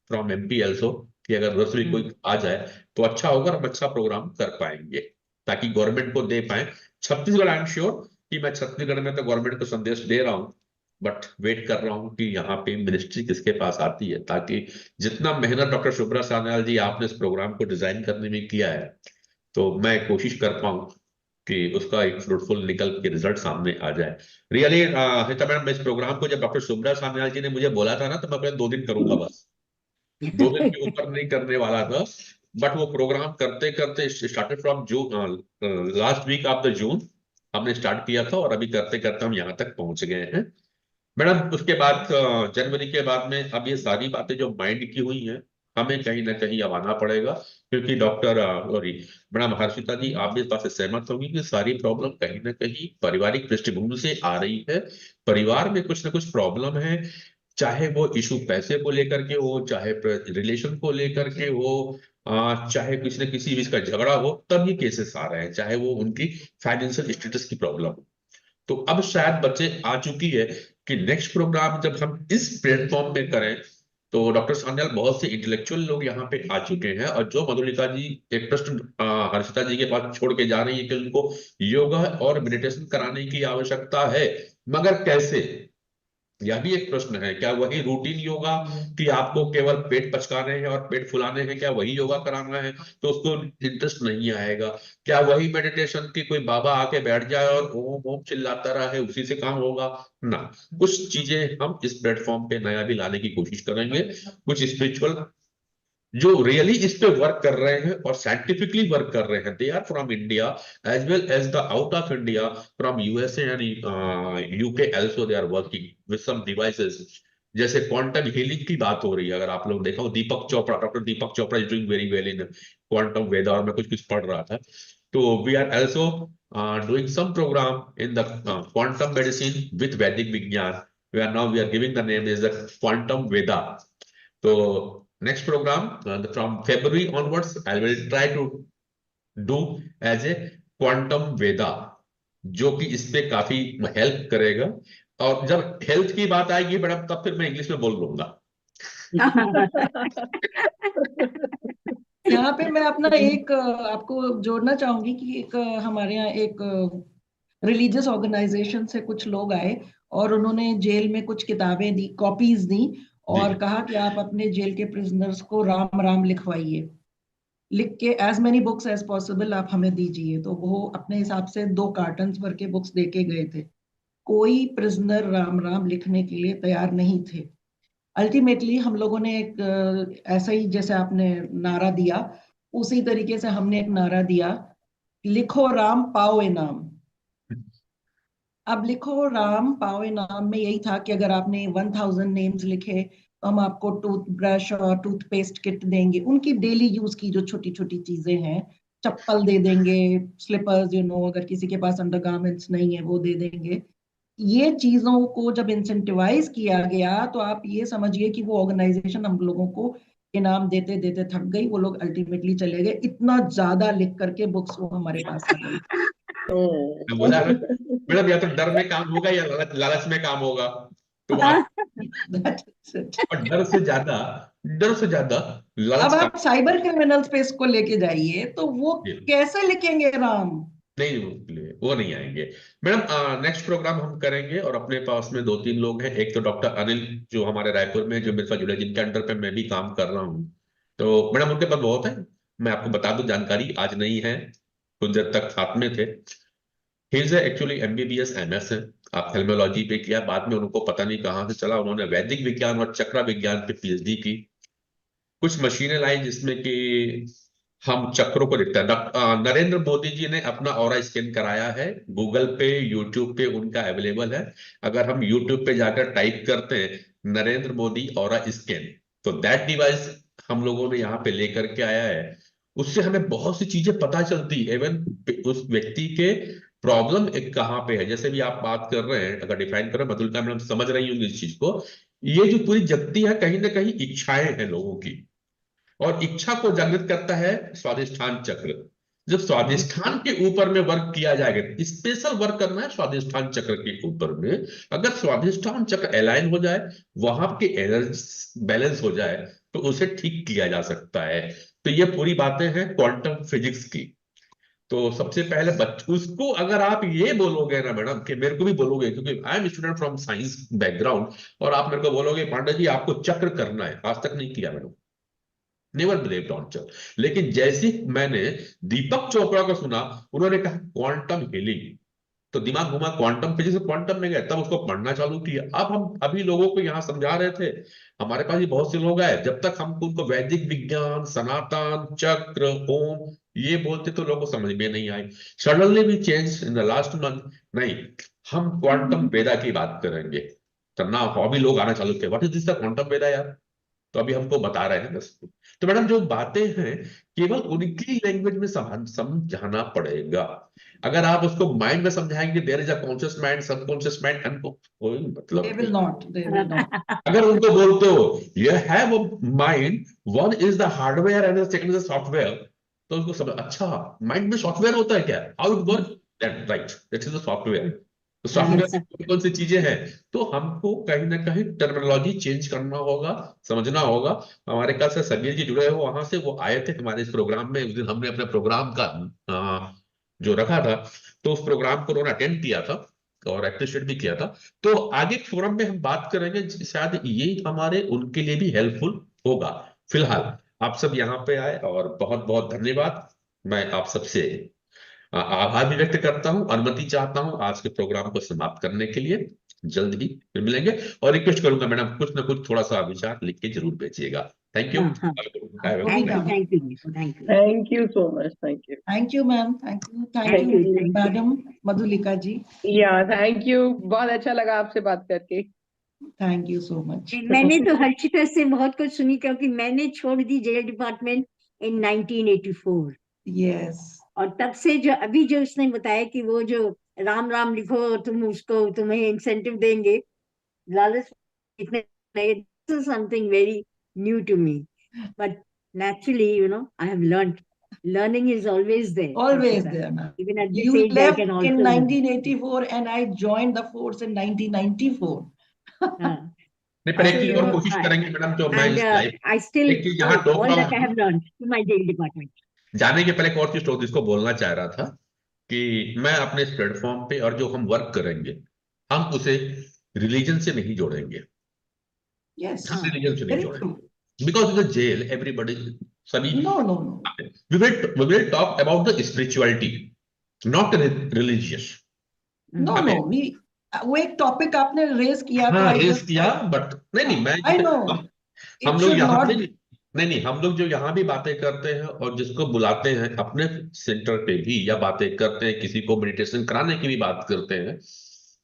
from MP also कि अगर उधर से भी कोई आ जाए तो अच्छा होगा, हम अच्छा प्रोग्राम कर पाएंगे ताकि गवर्नमेंट को दे पाए। छत्तीसगढ़ आई एम श्योर कि मैं छत्तीसगढ़ में तो गवर्नमेंट को संदेश दे रहा हूँ, बट वेट कर रहा हूँ कि यहाँ पे मिनिस्ट्री किसके पास आती है, ताकि जितना मेहनत डॉक्टर शुभ्रा सान्याल जी आपने इस प्रोग्राम को डिजाइन करने में किया है, तो मैं कोशिश कर पाऊं कि उसका एक फ्रूटफुल निकल के रिजल्ट सामने आ जाए। रियली हिता मैडम, मैं इस प्रोग्राम को जब डॉक्टर शुभ्रा सान्याल जी ने मुझे बोला था ना, तो मैं अपने 2 दिन करूंगा बस, 2 दिन के ऊपर नहीं करने वाला था। बट वो प्रोग्राम करते करते started from June, last week of the June हमने स्टार्ट किया था, और अभी करते करते हम यहाँ तक पहुंच गए हैं मैडम। उसके बाद जनवरी के बाद में अब ये सारी बातें जो माइंड की हुई हैं, हमें कहीं ना कहीं अब आना पड़ेगा, क्योंकि डॉक्टर सॉरी मैडम हर्षिता जी, आप भी इस बात से सहमत होंगी कि सारी प्रॉब्लम कहीं ना कहीं पारिवारिक पृष्ठभूमि से आ रही है। परिवार में कुछ ना कुछ प्रॉब्लम है, चाहे वो इशू पैसे को लेकर के हो, चाहे रिलेशन को लेकर के हो, चाहे किसी न किसी भी इसका झगड़ा हो, तब ये केसेस आ रहे हैं, चाहे वो उनकी फाइनेंशियल स्टेटस की प्रॉब्लम हो। तो अब शायद बच्चे आ चुकी है कि नेक्स्ट प्रोग्राम जब हम इस प्लेटफॉर्म में करें, तो डॉक्टर सान्याल बहुत से इंटेलेक्चुअल लोग यहाँ पे आ चुके हैं, और जो मधुलिका जी एक प्रश्न हर्षिता जी के पास छोड़ के जा रही है कि उनको योगा और मेडिटेशन कराने की आवश्यकता है, मगर कैसे? यह भी एक प्रश्न है। क्या वही रूटीन योगा कि आपको केवल पेट पचकाने हैं और पेट फुलाने हैं, क्या वही योगा कराना है? तो उसको इंटरेस्ट नहीं आएगा। क्या वही मेडिटेशन की कोई बाबा आके बैठ जाए और ओम ओम चिल्लाता रहे, उसी से काम होगा? ना, कुछ चीजें हम इस प्लेटफॉर्म पे नया भी लाने की कोशिश करेंगे, कुछ स्पिरिचुअल जो रियली इस पे वर्क कर रहे हैं और साइंटिफिकली वर्क कर रहे हैं, they are from India as well as the out of India, from USA and UK also they are working with some devices. जैसे क्वांटम हीलिंग की बात हो रही है, अगर आप लोग देखो, Deepak Chopra, doctor Deepak Chopra is doing very well in quantum Veda, और मैं कुछ कुछ पढ़ रहा था। तो we are also doing some program in the quantum medicine with वैदिक विज्ञान। We are giving the name is the quantum Veda. तो next program from February onwards I will try to do as a quantum veda, जो कि इस पे काफी help करेगा। और जब हेल्थ की बात आएगी मैडम, तब फिर मैं इंग्लिश में बोल लूंगा। यहाँ पे मैं अपना एक आपको जोड़ना चाहूंगी कि एक हमारे यहाँ एक रिलीजियस ऑर्गेनाइजेशन से कुछ लोग आए और उन्होंने जेल में कुछ किताबें दी, कॉपीज दी, जी और कहा कि आप अपने जेल के प्रिजनर्स को राम राम लिखवाइए। लिख के as many books as possible आप हमें दीजिए। तो वो अपने हिसाब से 2 कार्टन्स भर के बुक्स देके गए थे। कोई प्रिजनर राम राम लिखने के लिए तैयार नहीं थे। अल्टीमेटली हम लोगों ने एक ऐसा ही जैसे आपने नारा दिया, उसी तरीके से हमने एक नारा दिया, लिखो राम पाओ इनाम। अब लिखो राम पाओ इनाम में यही था कि अगर आपने 1000 नेम्स लिखे तो हम आपको टूथब्रश और टूथपेस्ट किट देंगे, उनकी डेली यूज की जो छोटी छोटी चीजें हैं, चप्पल दे देंगे, स्लीपर्स अगर किसी के पास अंडरगारमेंट्स नहीं है वो दे देंगे। ये चीजों को जब इंसेंटिवाइज किया गया तो आप ये समझिए कि वो ऑर्गेनाइजेशन हम लोगों को इनाम देते देते थक गई। वो लोग अल्टीमेटली चले गए, इतना ज्यादा लिख करके बुक्स वो हमारे पास आ गई। बोला ना मैडम, या तो डर में काम होगा या लालच में काम होगा। तो आप और डर से ज्यादा अब लालच आप साइबर क्रिमिनल स्पेस को लेके जाइए तो वो कैसे लिखेंगे राम? नहीं, वो नहीं आएंगे। मैडम नेक्स्ट प्रोग्राम हम करेंगे और अपने पास में 2-3 लोग हैं। एक तो डॉक्टर अनिल जो हमारे रायपुर में जो मेरे साथ जुड़े, जिनके अंडर पे मैं भी काम कर रहा हूँ। तो मैडम उनके पास बहुत है, मैं आपको बता दूं, जानकारी आज नहीं है, कुछ देर तक साथ में थे। हिज एक्चुअली MBBS MS है, ऑप्थेल्मोलॉजी पे किया, बाद में उनको पता नहीं कहाँ से चला, उन्होंने वैदिक विज्ञान और चक्रा विज्ञान पे PhD की। कुछ मशीनें लाई जिसमें कि हम चक्रों को देखते हैं। नरेंद्र मोदी जी ने अपना ऑरा स्कैन कराया है, गूगल पे यूट्यूब पे उनका अवेलेबल है। अगर हम यूट्यूब पे जाकर टाइप करते हैं नरेंद्र मोदी ऑरा स्कैन, तो दैट डिवाइस हम लोगों ने यहाँ पे लेकर के आया है। उससे हमें बहुत सी चीजें पता चलती है, इवन उस व्यक्ति के प्रॉब्लम एक कहाँ पे है। जैसे भी आप बात कर रहे हैं, अगर डिफाइन करें, मधुलिका मैडम समझ रही होंगी इस चीज को, ये जो पूरी जगती है कहीं ना कहीं इच्छाएं हैं लोगों की, और इच्छा को जागृत करता है स्वादिष्ठान चक्र। जब स्वादिष्ठान के ऊपर में वर्क किया जाएगा, स्पेशल वर्क करना है स्वादिष्ठान चक्र के ऊपर में। अगर स्वादिष्ठान चक्र अलाइन हो जाए, वहां के एनर्जी बैलेंस हो जाए, तो उसे ठीक किया जा सकता है। तो ये पूरी बातें हैं क्वांटम फिजिक्स की। तो सबसे पहले उसको अगर आप ये बोलोगे ना मैडम, कि मेरे को भी बोलोगे, क्योंकि I am student from science background, और आप मेरे को बोलोगे पांडे जी आपको चक्र करना है, आज तक नहीं किया मैडम, नेवर बिलीव्ड ऑन चक्र। लेकिन जैसे ही मैंने दीपक चोपड़ा को सुना, उन्होंने कहा क्वांटम हीलिंग, तो दिमाग घुमा, क्वांटम फिजिक्स क्वांटम में गए, तब उसको पढ़ना चालू किया। अब हम अभी लोगों को यहाँ समझा रहे थे, हमारे पास ये बहुत से लोग आए, जब तक हम उनको वैदिक विज्ञान, सनातन, चक्र, ओम ये बोलते तो लोगों को समझ में नहीं आई। Suddenly we change in the last month, नहीं हम क्वांटम वेदा की बात करेंगे। तो ना अभी लोग आना चालू किए, व्हाट इज दिस क्वांटम वेदा यार, तो अभी हमको बता रहे हैं बस। तो मैडम जो बातें हैं केवल उनकी लैंग्वेज में समझाना पड़ेगा। अगर आप उसको माइंड में समझाएंगे, there is a conscious mind, subconscious mind, हमको कोई मतलब They will not. अगर उनको बोलते हो you have a mind, one is the hardware and second is the software, तो उसको समझ, अच्छा माइंड में सॉफ्टवेयर होता है क्या, how it work, that right, that is the software. तो सॉफ्टवेयर में कौन सी चीजें हैं, तो हमको कहीं ना कहीं टर्मिनोलॉजी चेंज करना होगा, समझना होगा। हमारे ख्याल से समीर जी जुड़े हो वहां से, वो आए थे हमारे इस प्रोग्राम में, उस दिन हमने अपने प्रोग्राम का जो रखा था, तो उस प्रोग्राम को उन्होंने अटेंड किया था और अप्रिशिएट भी किया था। तो आगे फोरम में हम बात करेंगे, शायद ये हमारे उनके लिए भी हेल्पफुल होगा। फिलहाल आप सब यहाँ पे आए और बहुत बहुत धन्यवाद। मैं आप सबसे आभार भी व्यक्त करता हूं, अनुमति चाहता हूं आज के प्रोग्राम को समाप्त करने के लिए। जल्द ही फिर मिलेंगे, और रिक्वेस्ट करूंगा मैडम कुछ ना कुछ थोड़ा सा विचार लिख के जरूर भेजिएगा। Thank you. Thank you so much. Thank you ma'am, thank you madam Madhulika ji. Thank you, बहुत अच्छा लगा आपसे बात करके। Thank you so much. मैंने तो हर्षिता से बहुत कुछ सुनी, क्योंकि मैंने छोड़ दी जेल डिपार्टमेंट इन 1984। यस। और तब से जो अभी जो उसने बताया कि वो जो राम राम लिखो, तुम्हें इंसेंटिव देंगे, लालच इतने, something very new to me, but naturally, I have learned. Learning is always there. Always there, ma'am. Even at this You age, I left can also in 1984 and I joined the force in 1994. नहीं, पर एक चीज और कोशिश करेंगे madam, जो मैं इस लाइफ I still एक चीज यहाँ all that I have learned to my jail department. जाने के पहले एक और चीज इसको बोलना चाह रहा था कि मैं अपने इस प्लेटफॉर्म पे और जो हम वर्क करेंगे, हम उसे रिलीजन से नहीं जोड़ेंगे। Yes. रिलीजन से नहीं जोड़ेंगे, because in the jail everybody सभी no no no we will talk about the spirituality, not religious. No no वो एक टॉपिक आपने रेज किया तो हाँ आई रेस जस्ट किया, बट नहीं मैं आई नो हम इट लोग शुड यहाँ नॉट नहीं, हम लोग जो यहाँ भी बातें करते हैं और जिसको बुलाते हैं अपने सेंटर पे भी या बातें करते हैं, किसी को मेडिटेशन कराने की भी बात करते हैं,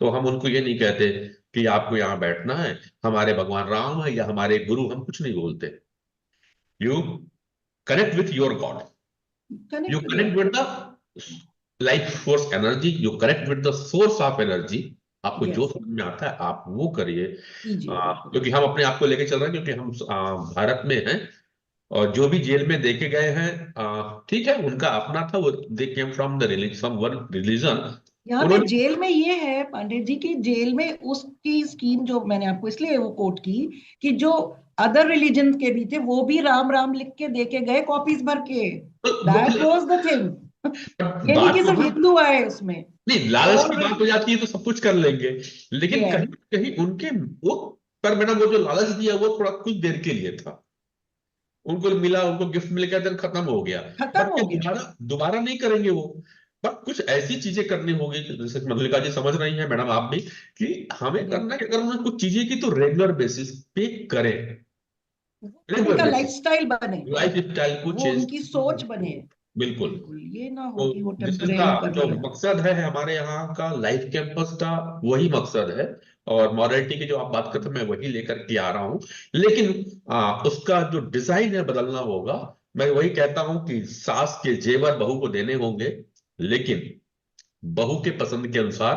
तो हम उनको ये नहीं कहते कि आपको यहाँ बैठना है, हमारे भगवान राम है या हमारे गुरु, हम कुछ नहीं बोलते। You connect with your God, you connect with the life force energy, you connect with the source of energy. आपको Yes. जो समझ में आता है आप वो करिए, कीजिए क्योंकि हम अपने आप को लेके चल रहे हैं, क्योंकि हम भारत में हैं और जो भी जेल में देखे गए हैं, ठीक है, उनका अपना था, वो they came from the from one religion. यहाँ पे जेल में ये है पांडे जी की जेल में उसकी स्कीम जो मैंने आपको इसलिए वो कोट की कि जो अदर रिलीजन के भी थे वो भी राम राम लिख के देके गए कॉपीज भर के, दैट वाज द थिंग। ये नहीं कि सिर्फ हिंदू आए उसमें, नहीं, लालच की बात हो जाती है तो सब कुछ कर लेंगे, लेकिन Yeah. कहीं कहीं उनके वो पर मैडम वो जो लालच दिया वो थोड़ा कुछ देर के लिए था, उनको मिला, उनको गिफ्ट मिल गया, दिन खत्म हो गया, खत्म बट हो गया। दोबारा दोबारा नहीं करेंगे वो। बट कुछ ऐसी चीजें करनी होगी, जैसे मधुलिका जी समझ रही हैं, मैडम आप भी, कि हमें करना है कि अगर उन्होंने कुछ चीजें की तो रेगुलर बेसिस पे करें, उनका रेगुलर लाइफस्टाइल बने, लाइफ स्टाइल को वो चेंज, उनकी सोच बने। बिल्कुल। बिल्कुल ये ना हो तो कि वो दिस इज टेम्परेरी कर जो लिया। मकसद है हमारे यहाँ का लाइफ कैंपस का, वही मकसद है, और मॉरलिटी की जो आप बात करते हैं मैं वही लेकर के आ रहा हूँ, लेकिन उसका जो डिजाइन है बदलना होगा। मैं वही कहता हूं कि सास के जेवर बहू को देने होंगे, लेकिन बहू के पसंद के अनुसार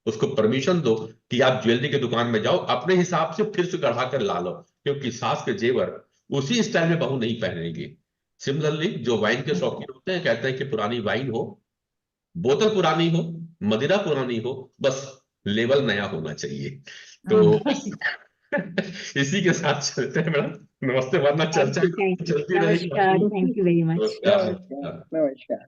उसको परमिशन दो कि आप ज्वेलरी की दुकान में जाओ, अपने हिसाब से फिर से गढ़ा कर ला लो, क्योंकि सास के जेवर उसी स्टाइल में बहू नहीं पहनेगी। सिमिलरली जो वाइन के शौकीन होते हैं कहते हैं कि पुरानी वाइन हो, बोतल पुरानी हो, मदिरा पुरानी हो, बस लेवल नया होना चाहिए। तो इसी के साथ चलते हैं मैडम, नमस्ते, वरना चर्चा थैंक यू, चलती रहेगी। नमस्कार, थैंक यू वेरी मच। नमस्कार। नमस्कार।